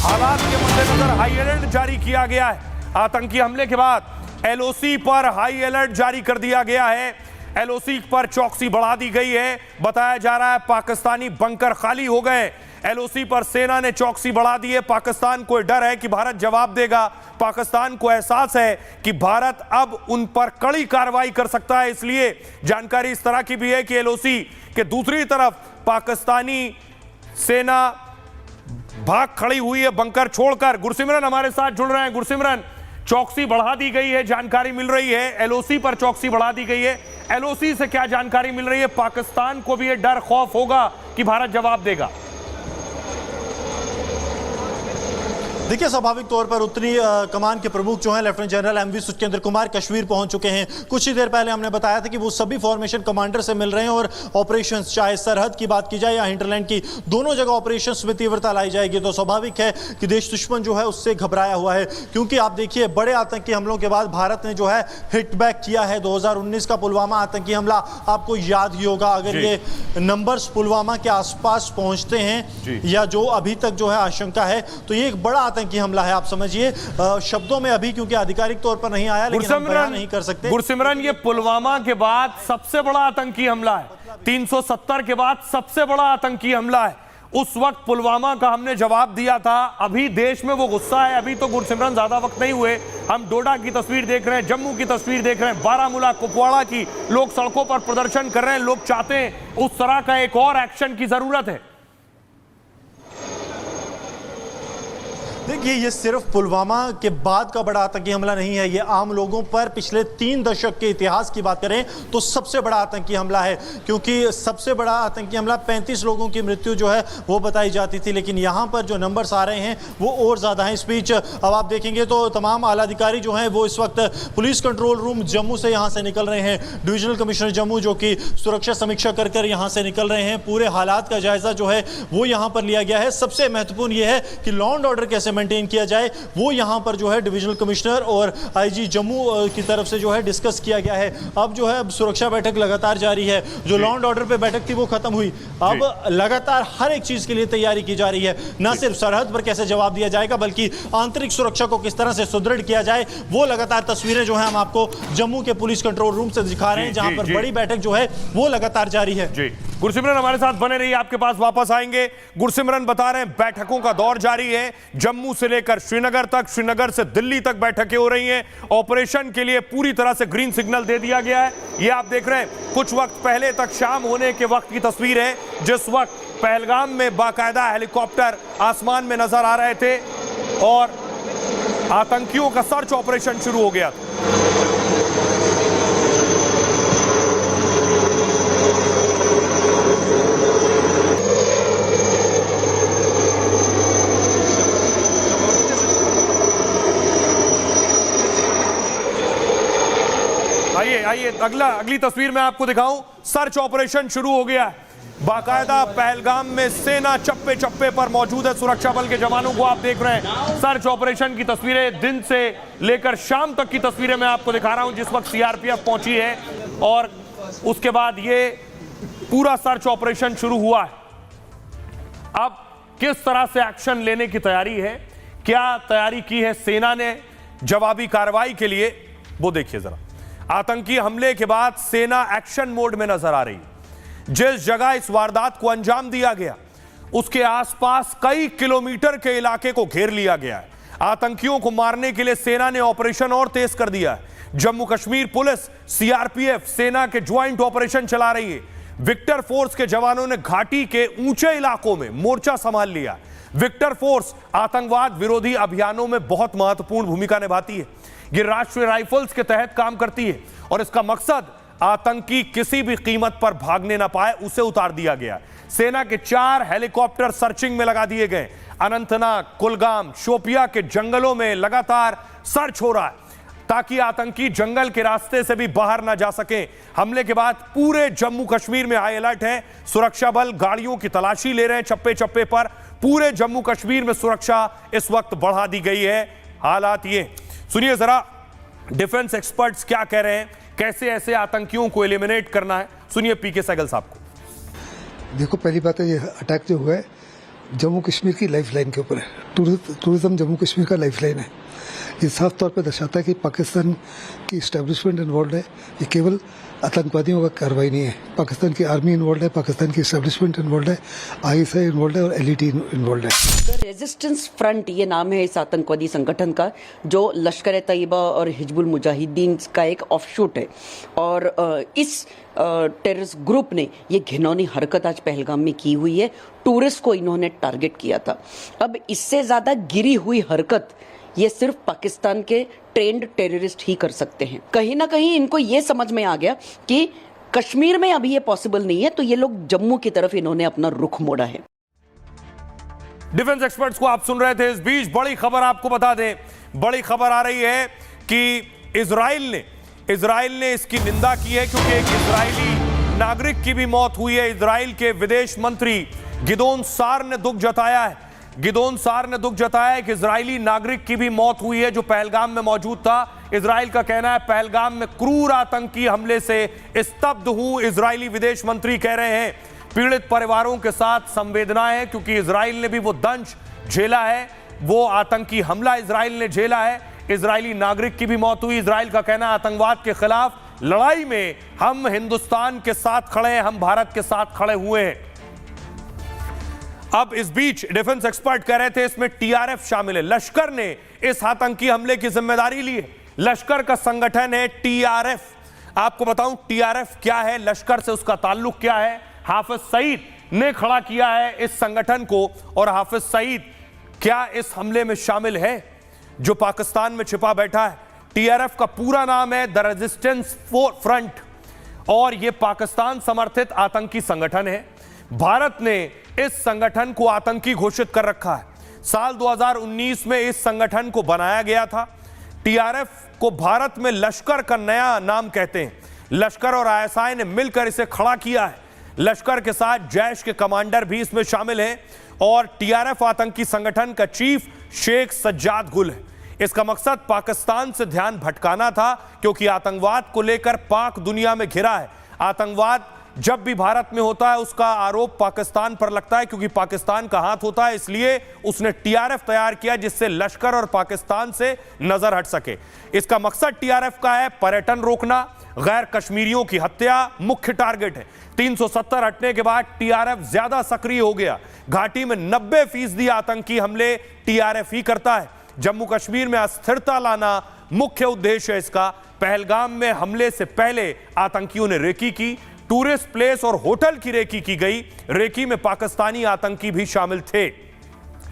A: हालात के मद्देनजर हाई अलर्ट जारी किया गया है। आतंकी हमले के बाद एलओसी पर हाई अलर्ट जारी कर दिया गया है। एलओसी पर चौकसी बढ़ा दी गई है। बताया जा रहा है पाकिस्तानी बंकर खाली हो गए। एलओसी पर सेना ने चौकसी बढ़ा दी है। पाकिस्तान को डर है कि भारत जवाब देगा। पाकिस्तान को एहसास है कि भारत अब उन पर कड़ी कार्रवाई कर सकता है। इसलिए जानकारी इस तरह की भी है कि एलओसी के दूसरी तरफ पाकिस्तानी सेना भाग खड़ी हुई है बंकर छोड़कर। गुरसिमरन हमारे साथ जुड़ रहे हैं। गुरसिमरन, चौकसी बढ़ा दी गई है, जानकारी मिल रही है एलओसी पर चौकसी बढ़ा दी गई है। एलओसी से क्या जानकारी मिल रही है? पाकिस्तान को भी ये डर खौफ होगा कि भारत जवाब देगा।
L: देखिए, स्वाभाविक तौर पर उत्तरी कमान के प्रमुख जो हैं lieutenant general MV Sukhchandra Kumar Kashmir पहुंच चुके हैं। कुछ ही देर पहले हमने बताया था कि वो सभी फॉर्मेशन कमांडर से मिल रहे हैं और ऑपरेशंस, चाहे सरहद की बात की जाए या हिंटरलैंड की, दोनों जगह ऑपरेशंस में तीव्रता लाई जाएगी। तो स्वाभाविक है कि देश दुश्मन जो है उससे घबराया हुआ है, क्योंकि आप देखिए बड़े आतंकी हमलों के बाद भारत ने जो है हिट बैक किया है। 2019 का पुलवामा आतंकी हमला आपको याद ही होगा। अगर ये नंबर्स पुलवामा के आसपास पहुंचते हैं या जो अभी तक जो है आशंका है, तो ये एक बड़ा आतंकी हमला है। आप समझिए, शब्दों में अभी क्योंकि आधिकारिक तौर पर नहीं आया, लेकिन हम बयान नहीं कर सकते।
A: गुरसिमरन, ये पुलवामा के बाद सबसे बड़ा आतंकी हमला है। 370 के बाद सबसे बड़ा आतंकी हमला है। उस वक्त पुलवामा का हमने जवाब दिया था। अभी देश में वो गुस्सा है। अभी तो गुरसिमरन ज्यादा वक्त नहीं हुए, हम डोडा की तस्वीर देख रहे हैं, जम्मू की तस्वीर देख रहे हैं, बारामूला, कुपवाड़ा की, लोग सड़कों पर प्रदर्शन कर रहे हैं। लोग चाहते हैं उस तरह का एक और एक्शन की जरूरत है।
L: देखिए, ये सिर्फ पुलवामा के बाद का बड़ा आतंकी हमला नहीं है, ये आम लोगों पर पिछले 3 दशक के इतिहास की बात करें तो सबसे बड़ा आतंकी हमला है, क्योंकि सबसे बड़ा आतंकी हमला 35 लोगों की मृत्यु जो है वो बताई जाती थी, लेकिन यहाँ पर जो नंबर्स आ रहे हैं वो और ज़्यादा हैं। इस बीच अब आप देखेंगे तो तमाम आला अधिकारी जो हैं वो इस वक्त पुलिस कंट्रोल रूम जम्मू से यहाँ से निकल रहे हैं। डिविजनल कमिश्नर जम्मू जो कि सुरक्षा समीक्षा कर कर यहाँ से निकल रहे हैं, पूरे हालात का जायजा जो है वो यहाँ पर लिया गया है। सबसे महत्वपूर्ण ये है कि लॉ एंड ऑर्डर कैसे मेंटेन किया जाए वो यहाँ पर जो है डिविजनल कमिश्नर और आईजी जम्मू की तरफ से जो है डिस्कस किया गया है। अब जो है सुरक्षा बैठक लगातार जारी है, जो लॉ एंड ऑर्डर पे बैठक थी वो खत्म हुई, अब लगातार हर एक चीज के लिए तैयारी की जा रही है। न सिर्फ सरहद पर कैसे जवाब दिया जाएगा बल्कि आंतरिक सुरक्षा को किस तरह से सुदृढ़ किया जाए, वो लगातार तस्वीरें जो है हम आपको जम्मू के पुलिस कंट्रोल रूम से दिखा रहे हैं, जहां पर बड़ी बैठक जो है वो लगातार जारी है।
A: गुरसिमरन हमारे साथ बने रहिए, आपके पास वापस आएंगे। गुरसिमरन बता रहे हैं बैठकों का दौर जारी है, जम्मू से लेकर श्रीनगर तक, श्रीनगर से दिल्ली तक बैठकें हो रही हैं। ऑपरेशन के लिए पूरी तरह से ग्रीन सिग्नल दे दिया गया है। ये आप देख रहे हैं कुछ वक्त पहले तक शाम होने के वक्त की तस्वीर है, जिस वक्त पहलगाम में बाकायदा हेलीकॉप्टर आसमान में नजर आ रहे थे और आतंकियों का सर्च ऑपरेशन शुरू हो गया। आइए अगली तस्वीर मैं आपको दिखाऊं। सर्च ऑपरेशन शुरू हो गया है, बाकायदा पहलगाम में सेना चप्पे चप्पे पर मौजूद है, सुरक्षा बल के जवानों को आप देख रहे हैं। सर्च ऑपरेशन की तस्वीरें दिन से लेकर शाम तक की तस्वीरें मैं आपको दिखा रहा हूं, जिस वक्त सीआरपीएफ पहुंची है और उसके बाद ये पूरा सर्च ऑपरेशन शुरू हुआ है। अब किस तरह से एक्शन लेने की तैयारी है, क्या तैयारी की है सेना ने जवाबी कार्रवाई के लिए, वो देखिए जरा। आतंकी हमले के बाद सेना एक्शन मोड में नजर आ रही है। जिस जगह इस वारदात को अंजाम दिया गया उसके आसपास कई किलोमीटर के इलाके को घेर लिया गया है। आतंकियों को मारने के लिए सेना ने ऑपरेशन और तेज कर दिया है। जम्मू कश्मीर पुलिस, सीआरपीएफ सेना के ज्वाइंट ऑपरेशन चला रही है। विक्टर फोर्स के जवानों ने घाटी के ऊंचे इलाकों में मोर्चा संभाल लिया। विक्टर फोर्स आतंकवाद विरोधी अभियानों में बहुत महत्वपूर्ण भूमिका निभाती है। ये राष्ट्रीय राइफल्स के तहत काम करती है और इसका मकसद आतंकी किसी भी कीमत पर भागने ना पाए, उसे उतार दिया गया। सेना के 4 हेलीकॉप्टर सर्चिंग में लगा दिए गए। अनंतनाग, कुलगाम, शोपिया के जंगलों में लगातार सर्च हो रहा है ताकि आतंकी जंगल के रास्ते से भी बाहर ना जा सके। हमले के बाद पूरे जम्मू कश्मीर में हाई अलर्ट है। सुरक्षा बल गाड़ियों की तलाशी ले रहे हैं चप्पे चप्पे पर। पूरे जम्मू कश्मीर में सुरक्षा इस वक्त बढ़ा दी गई है। हालात ये सुनिए जरा, डिफेंस एक्सपर्ट्स क्या कह रहे हैं, कैसे ऐसे आतंकियों को एलिमिनेट करना है, सुनिए पीके सहगल साहब को।
Q: देखो, पहली बात है ये अटैक जो हुआ है जम्मू कश्मीर की लाइफलाइन के ऊपर है। टूरिज्म जम्मू कश्मीर का लाइफलाइन है। ये साफ तौर पर दर्शाता है कि पाकिस्तान की इस्टेब्लिशमेंट इन्वॉल्व है, ये केवल आतंकवादियों का कार्रवाई नहीं है। पाकिस्तान की आर्मी इन्वॉल्व है, पाकिस्तान की इस्टेब्लिशमेंट इन्वॉल्व है, आईएसआई इन्वॉल्व है और एलईटी इन्वॉल्व है।
R: रेजिस्टेंस फ्रंट ये नाम है इस आतंकवादी संगठन का, जो लश्कर तैयबा और हिजबुल मुजाहिदीन का एक ऑफशूट है। और इस टेररिस्ट ग्रुप ने ये घिनौनी हरकत आज पहलगाम में की हुई है। टूरिस्ट को इन्होंने टारगेट किया था। अब इससे ज्यादा गिरी हुई हरकत ये सिर्फ पाकिस्तान के ट्रेंड टेररिस्ट ही कर सकते हैं। कहीं ना कहीं इनको ये समझ में आ गया कि कश्मीर में अभी ये पॉसिबल नहीं है, तो ये लोग जम्मू की तरफ इन्होंने अपना रुख मोड़ा है।
A: डिफेंस एक्सपर्ट्स को आप सुन रहे थे। इस बीच बड़ी खबर आपको बता दें, बड़ी खबर आ रही है कि इजराइल ने इसकी निंदा की है, क्योंकि एक इजरायली नागरिक की भी मौत हुई है। इजराइल के विदेश मंत्री गिदोन सार ने दुख जताया है। गिदोन सार ने दुख जताया है कि इजरायली नागरिक की भी मौत हुई है जो पहलगाम में मौजूद था। इजराइल का कहना है पहलगाम में क्रूर आतंकी हमले से स्तब्ध हूं, इजरायली विदेश मंत्री कह रहे हैं। पीड़ित परिवारों के साथ संवेदना है, क्योंकि इजराइल ने भी वो दंश झेला है, वो आतंकी हमला इजराइल ने झेला है। इजरायली नागरिक की भी मौत हुई। इजराइल का कहना है आतंकवाद के खिलाफ लड़ाई में हम हिंदुस्तान के साथ खड़े हैं, हम भारत के साथ खड़े हुए हैं। अब इस बीच डिफेंस एक्सपर्ट कह रहे थे इसमें टीआरएफ शामिल है। लश्कर ने इस आतंकी हमले की जिम्मेदारी ली है। लश्कर का संगठन है टीआरएफ। आपको बताऊं टीआरएफ क्या है, लश्कर से उसका ताल्लुक क्या है। हाफिज सईद ने खड़ा किया है इस संगठन को, और हाफिज सईद क्या इस हमले में शामिल है जो पाकिस्तान में छिपा बैठा है? टीआरएफ का पूरा नाम है द रेजिस्टेंस फ्रंट और यह पाकिस्तान समर्थित आतंकी संगठन है। भारत ने इस संगठन को आतंकी घोषित कर रखा है। साल 2019 में इस संगठन को बनाया गया था। टीआरएफ को भारत में लश्कर का नया नाम कहते हैं। लश्कर और आईएसआई ने मिलकर इसे खड़ा किया है। लश्कर के साथ जैश के कमांडर भी इसमें शामिल हैं और टीआरएफ आतंकी संगठन का चीफ शेख सज्जाद गुल है। इसका मकसद पाकिस्तान से ध्यान भटकाना था, क्योंकि आतंकवाद को लेकर पाक दुनिया में घिरा है। आतंकवाद जब भी भारत में होता है उसका आरोप पाकिस्तान पर लगता है, क्योंकि पाकिस्तान का हाथ होता है। इसलिए उसने टीआरएफ तैयार किया जिससे लश्कर और पाकिस्तान से नजर हट सके। इसका मकसद टीआरएफ का है पर्यटन रोकना, गैर कश्मीरियों की हत्या मुख्य टारगेट है। 370 हटने के बाद टीआरएफ ज्यादा सक्रिय हो गया। घाटी में 90% आतंकी हमले टीआरएफ ही करता है। जम्मू कश्मीर में अस्थिरता लाना मुख्य उद्देश्य है इसका। पहलगाम में हमले से पहले आतंकियों ने रेकी की, टूरिस्ट प्लेस और होटल की रेकी की गई। रेकी में पाकिस्तानी आतंकी भी शामिल थे।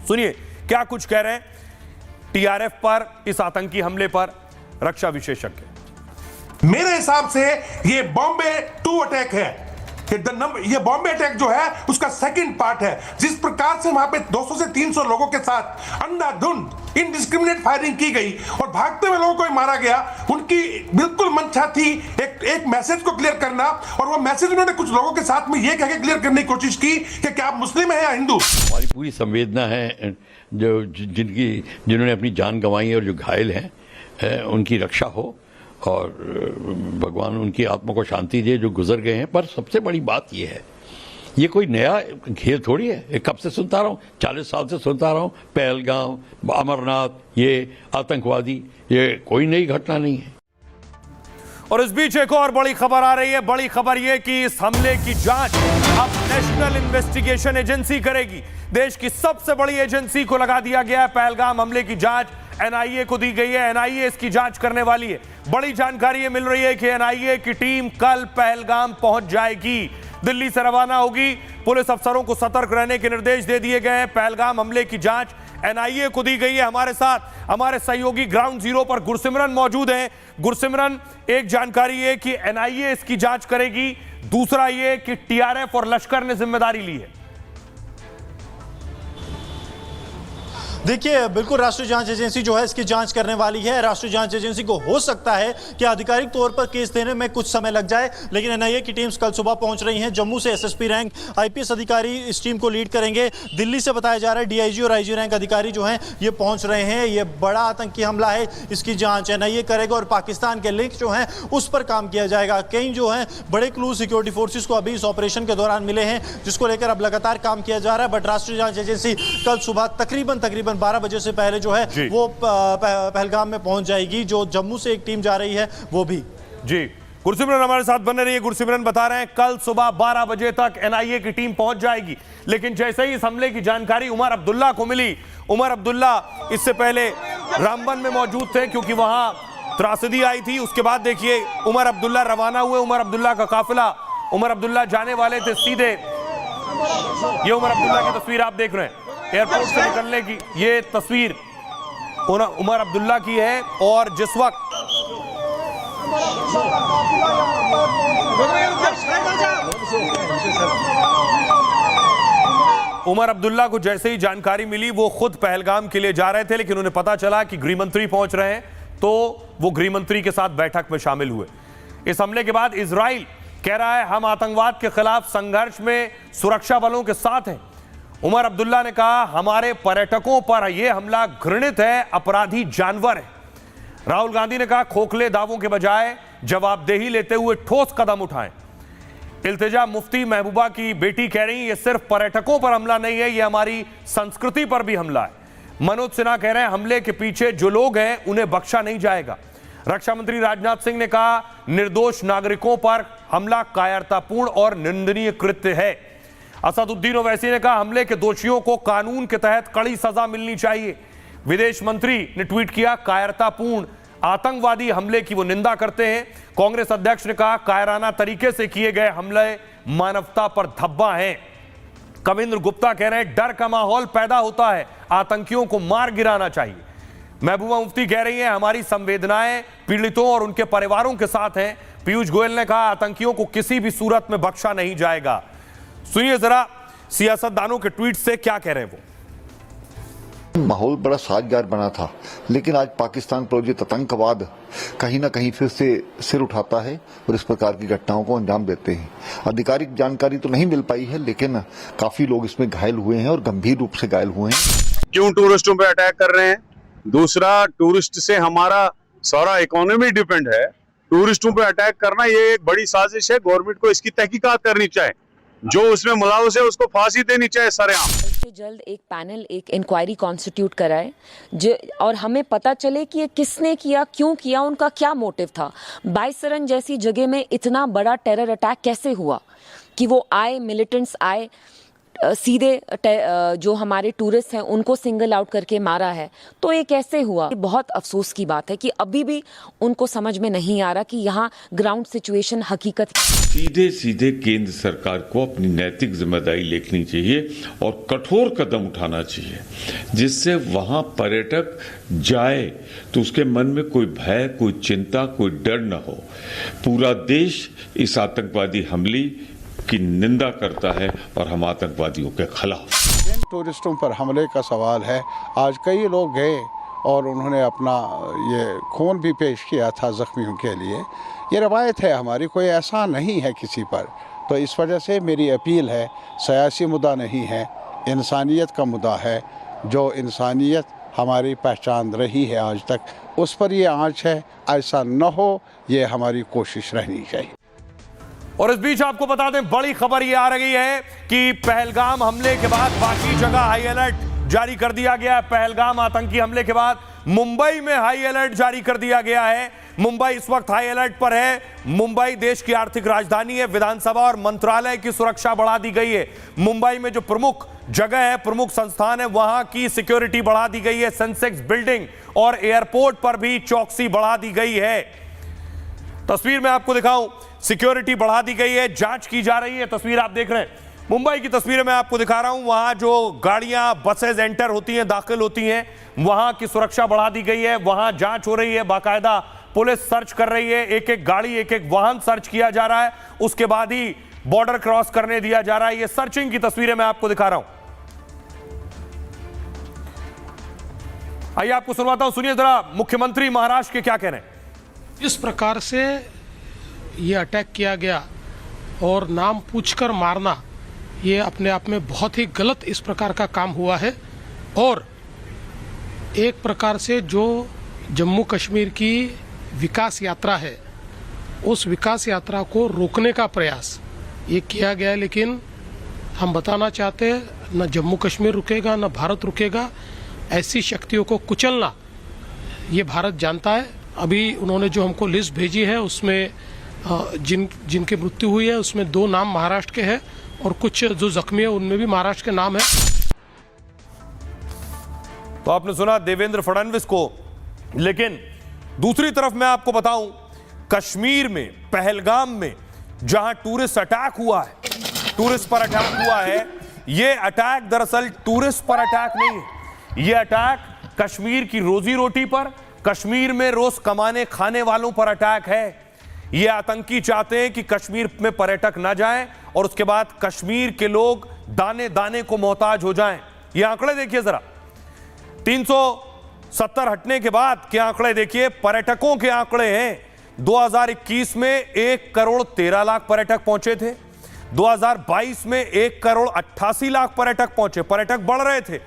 A: सुनिए क्या कुछ कह रहे हैं टीआरएफ पर, इस आतंकी हमले पर रक्षा विशेषज्ञ।
S: मेरे हिसाब से ये बॉम्बे 2 अटैक है। ये बॉम्बे अटैक जो है उसका सेकंड पार्ट है। जिस प्रकार से वहां पे 200 से 300 लोगों के साथ अंधाधुंध इनडिस्क्रिमिनेट फायरिंग की गई और भागते हुए लोगों को मारा गया, उनकी बिल्कुल मंशा थी एक मैसेज को क्लियर करना, और वो मैसेज उन्होंने कुछ लोगों के साथ में ये कह के क्लियर करने की कोशिश की कि क्या आप मुस्लिम हैं या हिंदू।
T: हमारी पूरी संवेदना है जो जिन्होंने अपनी जान गंवाई है और जो घायल हैं उनकी रक्षा हो और भगवान उनकी आत्मा को शांति दे जो गुजर गए हैं। पर सबसे बड़ी बात यह है, ये कोई नया खेल थोड़ी है। ये कब से सुनता रहा हूँ, 40 साल से सुनता रहा हूँ। पहलगाम, अमरनाथ, ये आतंकवादी, ये कोई नई घटना नहीं है।
A: और इस बीच एक और बड़ी खबर आ रही है। बड़ी खबर यह कि इस हमले की जांच अब नेशनल इन्वेस्टिगेशन एजेंसी करेगी। देश की सबसे बड़ी एजेंसी को लगा दिया गया है। पहलगाम हमले की जांच एनआईए को दी गई है। एनआईए इसकी जांच करने वाली है। बड़ी जानकारी ये मिल रही है कि एनआईए की टीम कल पहलगाम पहुंच जाएगी, दिल्ली से रवाना होगी। पुलिस अफसरों को सतर्क रहने के निर्देश दे दिए गए हैं। पहलगाम हमले की जांच एनआईए को दी गई है। हमारे साथ हमारे सहयोगी ग्राउंड जीरो पर गुरसिमरन मौजूद हैं। गुरसिमरन, एक जानकारी है कि एनआईए इसकी जांच करेगी, दूसरा ये कि टीआरएफ और लश्कर ने जिम्मेदारी ली है।
L: देखिए बिल्कुल राष्ट्रीय जांच एजेंसी जो है इसकी जांच करने वाली है। राष्ट्रीय जांच एजेंसी को हो सकता है कि आधिकारिक तौर पर केस देने में कुछ समय लग जाए, लेकिन एनआईए की टीम्स कल सुबह पहुंच रही हैं। जम्मू से एसएसपी रैंक आईपीएस अधिकारी इस टीम को लीड करेंगे। दिल्ली से बताया जा रहा है डीआईजी और आईजी रैंक अधिकारी जो हैं ये पहुंच रहे हैं। ये बड़ा आतंकी हमला है, इसकी जांच एनआईए करेगा और पाकिस्तान के लिंक जो हैं उस पर काम किया जाएगा। कई जो हैं बड़े क्लू सिक्योरिटी फोर्सेज को अभी इस ऑपरेशन के दौरान मिले हैं, जिसको लेकर अब लगातार काम किया जा रहा है। बट राष्ट्रीय जांच एजेंसी कल सुबह तकरीबन 12 बजे से पहले जो है वो पहलगाम में पहुंच जाएगी। जो जम्मू से एक टीम जा रही है वो भी।
A: जी गुरसिमरन हमारे साथ बने रही है। गुरसिमरन बता रहे हैं कल सुबह 12 बजे तक एनआईए की टीम पहुंच जाएगी, लेकिन जैसे ही इस हमले की जानकारी उमर अब्दुल्ला को मिली, उमर अब्दुल्ला इससे पहले रामबन में मौजूद थे क्योंकि वहां त्रासदी आई थी। उसके बाद देखिए उमर अब्दुल्ला रवाना हुए। उमर अब्दुल्ला का काफिला, उमर अब्दुल्ला जाने वाले थे सीधे। ये उमर अब्दुल्ला की तस्वीर आप देख रहे हैं एयरपोर्ट से निकलने की। ये तस्वीर उमर अब्दुल्ला की है और जिस वक्त उमर अब्दुल्ला को जैसे ही जानकारी मिली वो खुद पहलगाम के लिए जा रहे थे, लेकिन उन्हें पता चला कि गृह मंत्री पहुंच रहे हैं तो वो गृह मंत्री के साथ बैठक में शामिल हुए। इस हमले के बाद इजराइल कह रहा है हम आतंकवाद के खिलाफ संघर्ष में सुरक्षा बलों के साथ हैं। उमर अब्दुल्ला ने कहा हमारे पर्यटकों पर यह हमला घृणित है, अपराधी जानवर है। राहुल गांधी ने कहा खोखले दावों के बजाय जवाबदेही लेते हुए ठोस कदम उठाएं। इल्तिजा मुफ्ती महबूबा की बेटी कह रही ये सिर्फ पर्यटकों पर हमला नहीं है, ये हमारी संस्कृति पर भी हमला है। मनोज सिन्हा कह रहे हैं हमले के पीछे जो लोग हैं उन्हें बख्शा नहीं जाएगा। रक्षा मंत्री राजनाथ सिंह ने कहा निर्दोष नागरिकों पर हमला कायरतापूर्ण और निंदनीय कृत्य है। असदुद्दीन ओवैसी ने कहा हमले के दोषियों को कानून के तहत कड़ी सजा मिलनी चाहिए। विदेश मंत्री ने ट्वीट किया कायरतापूर्ण आतंकवादी हमले की वो निंदा करते हैं। कांग्रेस अध्यक्ष ने कहा कायराना तरीके से किए गए हमले मानवता पर धब्बा हैं। कविंद्र गुप्ता कह रहे हैं डर का माहौल पैदा होता है, आतंकियों को मार गिराना चाहिए। महबूबा मुफ्ती कह रही हैं हमारी संवेदनाएं पीड़ितों और उनके परिवारों के साथ हैं। पीयूष गोयल ने कहा आतंकियों को किसी भी सूरत में बख्शा नहीं जाएगा। सुनिए जरा सियासतदानों के ट्वीट से क्या कह रहे हैं वो।
I: माहौल बड़ा साजगार बना था, लेकिन आज पाकिस्तान प्रायोजित आतंकवाद कहीं ना कहीं फिर से सिर उठाता है और इस प्रकार की घटनाओं को अंजाम देते हैं। आधिकारिक जानकारी तो नहीं मिल पाई है, लेकिन काफी लोग इसमें घायल हुए हैं और गंभीर रूप से घायल हुए हैं।
U: क्यों टूरिस्टों पे अटैक कर रहे हैं? दूसरा, टूरिस्ट से हमारा सारा इकोनॉमी डिपेंड है। टूरिस्टों पे अटैक करना ये एक बड़ी साजिश है। गवर्नमेंट को इसकी तहकीकात करनी चाहिए, जो उसमें मुलविस है उसको फांसी देनी चाहिए सरेआम।
V: जल्द एक पैनल, एक इंक्वायरी कॉन्स्टिट्यूट कराए और हमें पता चले कि ये किसने किया, क्यों किया, उनका क्या मोटिव था। बाईसरन जैसी जगह में इतना बड़ा टेरर अटैक कैसे हुआ कि वो आए, मिलिटेंट्स आए, सीधे जो हमारे टूरिस्ट हैं उनको सिंगल आउट करके मारा है। तो ये कैसे हुआ? बहुत अफसोस की बात है कि अभी भी उनको समझ में नहीं आ रहा कि यहाँ ग्राउंड सिचुएशन हकीकत।
W: सीधे सीधे केंद्र सरकार को अपनी नैतिक जिम्मेदारी लेनी चाहिए और कठोर कदम उठाना चाहिए, जिससे वहां पर्यटक जाए तो उसके मन में कोई भय, कोई चिंता, कोई डर न हो। पूरा देश इस आतंकवादी हमले की निंदा करता है और हम आतंकवादियों के खिलाफ।
X: जिन टूरिस्टों पर हमले का सवाल है, आज कई लोग गए और उन्होंने अपना ये खून भी पेश किया था जख्मियों के लिए। ये रवायत है हमारी, कोई ऐसा नहीं है किसी पर। तो इस वजह से मेरी अपील है, सियासी मुद्दा नहीं है, इंसानियत का मुद्दा है। जो इंसानियत हमारी पहचान रही है आज तक, उस पर ये आँच है। ऐसा न हो, ये हमारी कोशिश रहनी चाहिए।
A: और इस बीच आपको बता दें बड़ी खबर ये आ रही है कि पहलगाम हमले के बाद बाकी जगह हाई अलर्ट जारी कर दिया गया है। पहलगाम आतंकी हमले के बाद मुंबई में हाई अलर्ट जारी कर दिया गया है। मुंबई इस वक्त हाई अलर्ट पर है। मुंबई देश की आर्थिक राजधानी है। विधानसभा और मंत्रालय की सुरक्षा बढ़ा दी गई है। मुंबई में जो प्रमुख जगह है, प्रमुख संस्थान है, वहां की सिक्योरिटी बढ़ा दी गई है। सेंसेक्स बिल्डिंग और एयरपोर्ट पर भी चौकसी बढ़ा दी गई है। तस्वीर में आपको दिखाऊं, सिक्योरिटी बढ़ा दी गई है, जांच की जा रही है। तस्वीर आप देख रहे हैं, मुंबई की तस्वीरें मैं आपको दिखा रहा हूं। वहां जो गाड़ियां, बसेज एंटर होती हैं, दाखिल होती हैं, वहां की सुरक्षा बढ़ा दी गई है। वहां जांच हो रही है, बाकायदा पुलिस सर्च कर रही है। एक एक गाड़ी, एक एक वाहन सर्च किया जा रहा है, उसके बाद ही बॉर्डर क्रॉस करने दिया जा रहा है। ये सर्चिंग की तस्वीरें मैं आपको दिखा रहा हूं। आइए आपको सुनवाता हूं, सुनिए जरा मुख्यमंत्री महाराष्ट्र के क्या कह रहे हैं।
Y: इस प्रकार से ये अटैक किया गया और नाम पूछकर मारना, ये अपने आप में बहुत ही गलत इस प्रकार का काम हुआ है। और एक प्रकार से जो जम्मू कश्मीर की विकास यात्रा है, उस विकास यात्रा को रोकने का प्रयास ये किया गया। लेकिन हम बताना चाहते हैं, न जम्मू कश्मीर रुकेगा, न भारत रुकेगा। ऐसी शक्तियों को कुचलना ये भारत जानता है। अभी उन्होंने जो हमको लिस्ट भेजी है, उसमें जिनकी मृत्यु हुई है उसमें 2 नाम महाराष्ट्र के हैं और कुछ जो जख्मी है उनमें भी महाराष्ट्र के नाम है।
A: तो आपने सुना देवेंद्र फडणवीस को। लेकिन दूसरी तरफ मैं आपको बताऊं, कश्मीर में पहलगाम में जहां टूरिस्ट अटैक हुआ है, टूरिस्ट पर अटैक हुआ है, यह अटैक दरअसल टूरिस्ट पर अटैक नहीं है। यह अटैक कश्मीर की रोजी रोटी पर, कश्मीर में रोज कमाने खाने वालों पर अटैक है। ये आतंकी चाहते हैं कि कश्मीर में पर्यटक ना जाएं और उसके बाद कश्मीर के लोग दाने दाने को मोहताज हो जाएं। ये आंकड़े देखिए जरा, 370 हटने के बाद के आंकड़े देखिए, पर्यटकों के आंकड़े हैं। 2021 में 1 करोड़ 13 लाख पर्यटक पहुंचे थे। 2022 में 1 करोड़ 88 लाख पर्यटक पहुंचे, पर्यटक बढ़ रहे थे।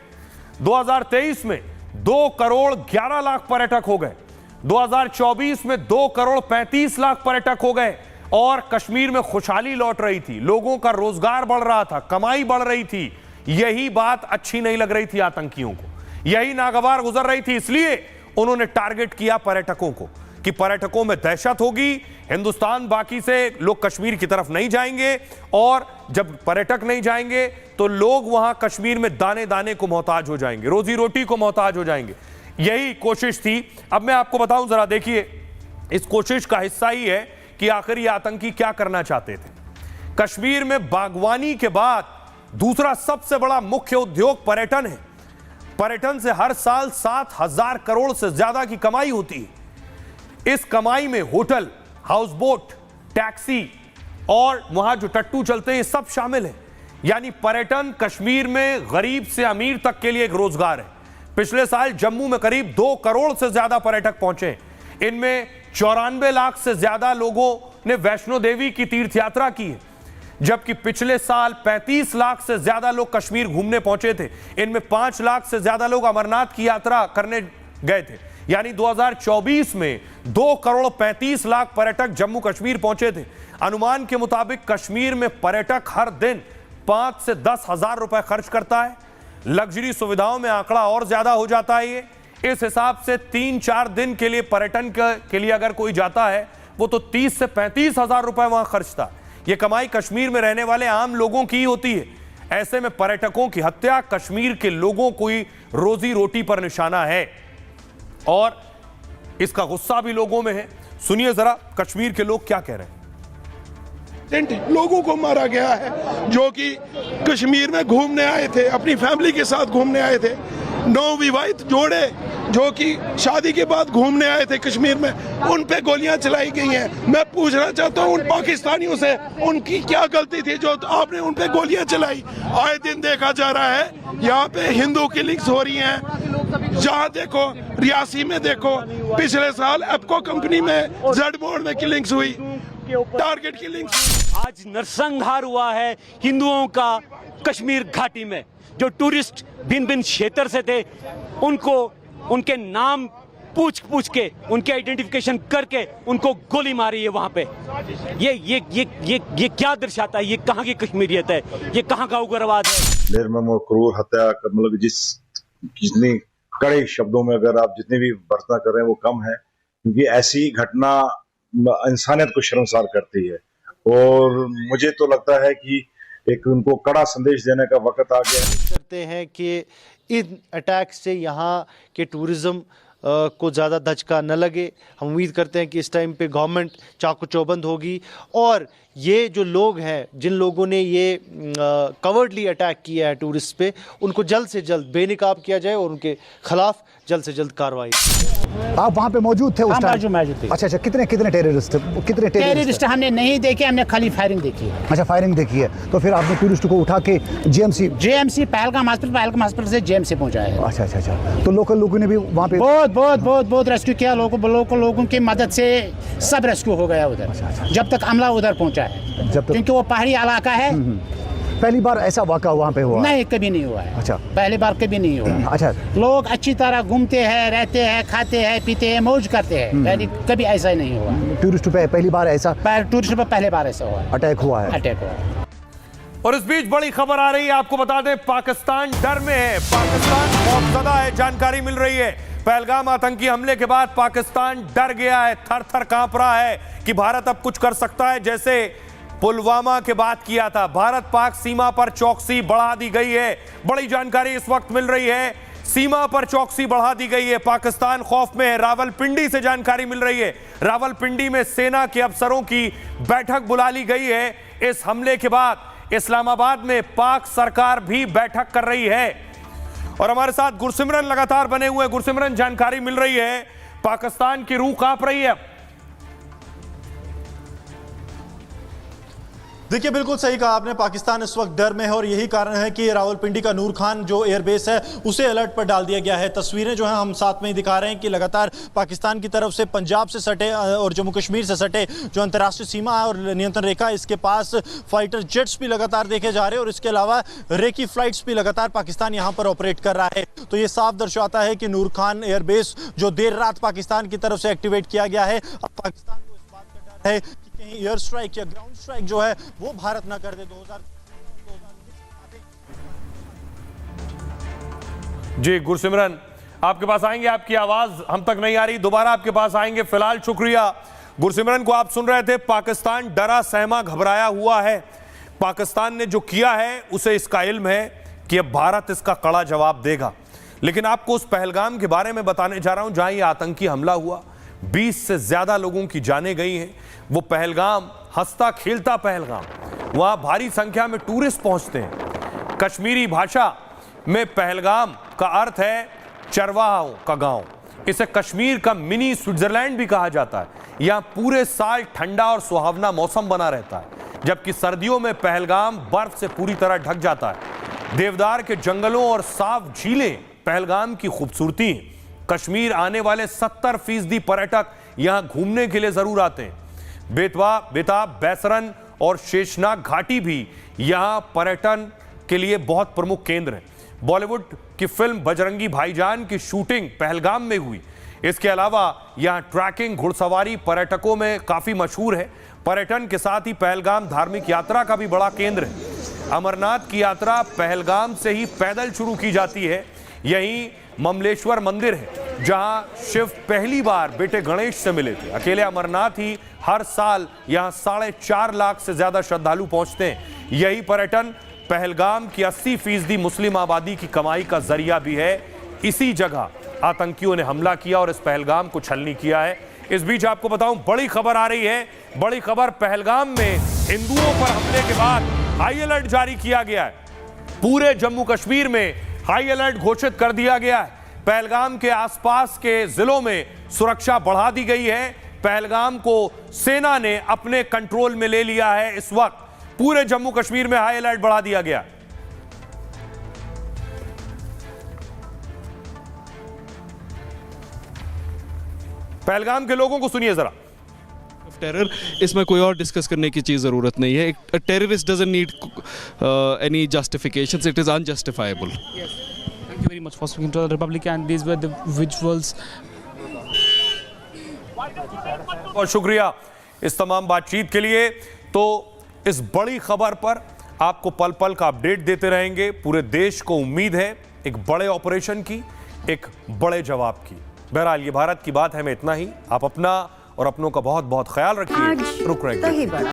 A: 2023 में 2 करोड़ 11 लाख पर्यटक हो गए। 2024 में 2 करोड़ 35 लाख पर्यटक हो गए और कश्मीर में खुशहाली लौट रही थी, लोगों का रोजगार बढ़ रहा था, कमाई बढ़ रही थी। यही बात अच्छी नहीं लग रही थी आतंकियों को, यही नागवार गुजर रही थी। इसलिए उन्होंने टारगेट किया पर्यटकों को कि पर्यटकों में दहशत होगी, हिंदुस्तान बाकी से लोग कश्मीर की तरफ नहीं जाएंगे और जब पर्यटक नहीं जाएंगे तो लोग वहां कश्मीर में दाने दाने को मोहताज हो जाएंगे, रोजी रोटी को मोहताज हो जाएंगे। यही कोशिश थी। अब मैं आपको बताऊं, जरा देखिए, इस कोशिश का हिस्सा ही है कि आखिर ये आतंकी क्या करना चाहते थे। कश्मीर में बागवानी के बाद दूसरा सबसे बड़ा मुख्य उद्योग पर्यटन है। पर्यटन से हर साल 7,000 करोड़ से ज्यादा की कमाई होती है। इस कमाई में होटल, हाउस बोट, टैक्सी और वहां जो टट्टू चलते हैं, ये सब शामिल है। यानी पर्यटन कश्मीर में गरीब से अमीर तक के लिए एक रोजगार है। पिछले साल जम्मू में करीब 2 करोड़ से ज्यादा पर्यटक पहुंचे। इनमें 94 लाख से ज्यादा लोगों ने वैष्णो देवी की तीर्थ यात्रा की है, जबकि पिछले साल 35 लाख से ज्यादा लोग कश्मीर घूमने पहुंचे थे। इनमें 5 लाख से ज्यादा लोग अमरनाथ की यात्रा करने गए थे। यानी 2024 में 2 करोड़ 35 लाख पर्यटक जम्मू कश्मीर पहुंचे थे। अनुमान के मुताबिक कश्मीर में पर्यटक हर दिन 5 से 10 हजार रुपए खर्च करता है। लग्जरी सुविधाओं में आंकड़ा और ज्यादा हो जाता है। ये इस हिसाब से 3-4 दिन के लिए पर्यटन के लिए अगर कोई जाता है, वो तो 30 से 35 हजार रुपए वहां खर्चता है। ये कमाई कश्मीर में रहने वाले आम लोगों की होती है। ऐसे में पर्यटकों की हत्या कश्मीर के लोगों को रोजी रोटी पर निशाना है और इसका गुस्सा भी लोगों में है। सुनिए जरा कश्मीर के लोग क्या कह रहे हैं।
E: लोगों को मारा गया है जो कि कश्मीर में घूमने आए थे, अपनी फैमिली के साथ घूमने आए थे। 9 विवाहित जोड़े जो कि शादी के बाद घूमने आए थे कश्मीर में, उन पे गोलियां चलाई गई हैं। मैं पूछना चाहता हूं उन पाकिस्तानियों से, उनकी क्या गलती थी जो आपने उन पे गोलियां चलाई। आए दिन देखा जा रहा है यहाँ पे हिंदू किलिंग्स हो रही हैं। जहाँ देखो, रियासी में देखो, पिछले साल एप्को कंपनी में जेड बोर्ड में किलिंग्स हुई, टारगेट किलिंग्स।
G: आज नरसंहार हुआ है हिंदुओं का कश्मीर घाटी में। जो टूरिस्ट भिन्न भिन्न क्षेत्र से थे, उनको उनके नाम पूछ के, उनके आइडेंटिफिकेशन करके उनको गोली मारी है वहां पे। ये क्या दर्शाता है? ये कहाँ की कश्मीरियत है? ये कहाँ का उग्रवाद है?
H: निर्मम और क्रूर हत्या, मतलब जितनी कड़े शब्दों में अगर आप जितनी भी भर्त्सना कर रहे हैं वो कम है, क्योंकि ऐसी घटना इंसानियत को शर्मसार करती है। और मुझे तो लगता है कि एक उनको कड़ा संदेश देने का वक्त आ गया है।
L: करते हैं कि इन अटैक से यहाँ के टूरिज्म को ज़्यादा धचका न लगे। हम उम्मीद करते हैं कि इस टाइम पे गवर्नमेंट चाकू चौबंद होगी और ये जो लोग हैं, जिन लोगों ने ये कवर्डली अटैक किया है टूरिस्ट पे, उनको जल्द से जल्द बेनकाब किया जाए और उनके खिलाफ जल्द से जल्द कार्रवाई।
J: आप वहाँ पे मौजूद थे उस टाइम?
K: मौजूद थे।
J: अच्छा, कितने टेररिस्ट हमने नहीं देखे, हमने खाली फायरिंग देखी है। अच्छा, फायरिंग देखी है। तो फिर आपने टूरिस्ट को उठा के जेएमसी
K: पहलगाम हॉस्पिटल से जेएमसी पहुंचाया है।
J: अच्छा। तो लोकल लोगों ने भी वहाँ पे
K: बहुत रेस्क्यू किया। लोकल लोगों की मदद से सब रेस्क्यू हो गया उधर, जब तक अमला उधर पहुंचा है, क्योंकि वो पहाड़ी इलाका है।
J: पहली बार ऐसा वाक़ा वहाँ पे हुआ?
K: नहीं, कभी नहीं हुआ है।
J: अच्छा,
K: पहली बार कभी नहीं हुआ।
J: अच्छा,
K: लोग अच्छी तरह घूमते हैं, रहते हैं, खाते हैं, पीते हैं, मौज करते हैं। कभी ऐसा ही नहीं हुआ।
J: टूरिस्ट पे पहली बार ऐसा
K: हुआ,
J: अटैक हुआ है।
A: और इस बीच बड़ी खबर आ रही है, आपको बता दें, पाकिस्तान डर में है, पाकिस्तान खौफजदा है। जानकारी मिल रही है पहलगाम आतंकी हमले के बाद पाकिस्तान डर गया है, थर-थर कांप रहा है कि भारत अब कुछ कर सकता है। जैसे पुलवामा के बाद किया था, भारत पाक सीमा पर चौकसी बढ़ा दी गई है। बड़ी जानकारी इस वक्त मिल रही है, सीमा पर चौकसी बढ़ा दी गई है, पाकिस्तान खौफ में है। रावलपिंडी से जानकारी मिल रही है, रावलपिंडी में सेना के अफसरों की बैठक बुला ली गई है। इस हमले के बाद इस्लामाबाद में पाक सरकार भी बैठक कर रही है। और हमारे साथ गुरसिमरन लगातार बने हुए हैं। गुरसिमरन, जानकारी मिल रही है पाकिस्तान की रूह कांप रही है।
L: देखिए, बिल्कुल सही कहा आपने, पाकिस्तान इस वक्त डर में है और यही कारण है कि रावलपिंडी का नूर खान जो एयरबेस है उसे अलर्ट पर डाल दिया गया है। तस्वीरें जो हैं हम साथ में ही दिखा रहे हैं कि लगातार पाकिस्तान की तरफ से पंजाब से सटे और जम्मू कश्मीर से सटे जो अंतर्राष्ट्रीय सीमा है और नियंत्रण रेखा, इसके पास फाइटर जेट्स भी लगातार देखे जा रहे हैं और इसके अलावा रेकी फ्लाइट्स भी लगातार पाकिस्तान यहाँ पर ऑपरेट कर रहा है। तो ये साफ दर्शाता है कि नूर खान एयरबेस जो देर रात पाकिस्तान की तरफ से एक्टिवेट किया गया है, अब पाकिस्तान को इस बात का डर है कि कहीं एयर स्ट्राइक या ग्राउंड स्ट्राइक जो है वो भारत ना कर दे। 2000
A: जी गुरसिमरन, आपके पास आएंगे, आपकी आवाज हम तक नहीं आ रही, दोबारा आपके पास आएंगे। फिलहाल शुक्रिया। गुरसिमरन को आप सुन रहे थे। पाकिस्तान डरा सहमा घबराया हुआ है। पाकिस्तान ने जो किया है उसे इसका इल्म है कि अब भारत इसका कड़ा जवाब देगा। लेकिन आपको उस पहलगाम के बारे में बताने जा रहा हूं जहां यह आतंकी हमला हुआ, 20 से ज्यादा लोगों की जानें गई हैं। वो पहलगाम हंसता खेलता पहलगाम, वहां भारी संख्या में टूरिस्ट पहुंचते हैं। कश्मीरी भाषा में पहलगाम का अर्थ है चरवाहों का गांव। इसे कश्मीर का मिनी स्विट्जरलैंड भी कहा जाता है। यहां पूरे साल ठंडा और सुहावना मौसम बना रहता है, जबकि सर्दियों में पहलगाम बर्फ से पूरी तरह ढक जाता है। देवदार के जंगलों और साफ झीलें पहलगाम की खूबसूरती हैं। कश्मीर आने वाले 70% पर्यटक यहां घूमने के लिए जरूर आते हैं। बेताब, बैसरन और शेषनाग घाटी भी यहां पर्यटन के लिए बहुत प्रमुख केंद्र हैं। बॉलीवुड की फिल्म बजरंगी भाईजान की शूटिंग पहलगाम में हुई। इसके अलावा यहां ट्रैकिंग, घुड़सवारी पर्यटकों में काफी मशहूर है। पर्यटन के साथ ही पहलगाम धार्मिक यात्रा का भी बड़ा केंद्र है। अमरनाथ की यात्रा पहलगाम से ही पैदल शुरू की जाती है। यहीं ममलेश्वर मंदिर है, जहां शिव पहली बार बेटे गणेश से मिले थे। अकेले अमरनाथ ही हर साल यहां 4.5 लाख से ज्यादा श्रद्धालु पहुंचते हैं। यही पर्यटन पहलगाम की 80% मुस्लिम आबादी की कमाई का जरिया भी है। इसी जगह आतंकियों ने हमला किया और इस पहलगाम को छलनी किया है। इस बीच आपको बताऊं, बड़ी खबर आ रही है। बड़ी खबर, पहलगाम में हिंदुओं पर हमले के बाद हाई अलर्ट जारी किया गया है। पूरे जम्मू कश्मीर में हाई अलर्ट घोषित कर दिया गया है। पहलगाम के आसपास के जिलों में सुरक्षा बढ़ा दी गई है। पहलगाम को सेना ने अपने कंट्रोल में ले लिया है। इस वक्त पूरे जम्मू कश्मीर में हाई अलर्ट बढ़ा दिया गया। पहलगाम के लोगों को सुनिए जरा।
C: टेरर, इसमें कोई और डिस्कस करने की चीज जरूरत नहीं है। एक terrorist doesn't need any justifications, it is unjustifiable.
D: Thank you very much for speaking to the Republic and these were the visuals.
A: बहुत शुक्रिया इस तमाम बातचीत के लिए। तो इस बड़ी खबर पर आपको पल पल का अपडेट देते रहेंगे। पूरे देश को उम्मीद है एक बड़े ऑपरेशन की, एक बड़े जवाब की। बहरहाल ये भारत की बात है में इतना ही। आप अपना और अपनों का बहुत बहुत ख्याल रखिए। रुक रहे हैं।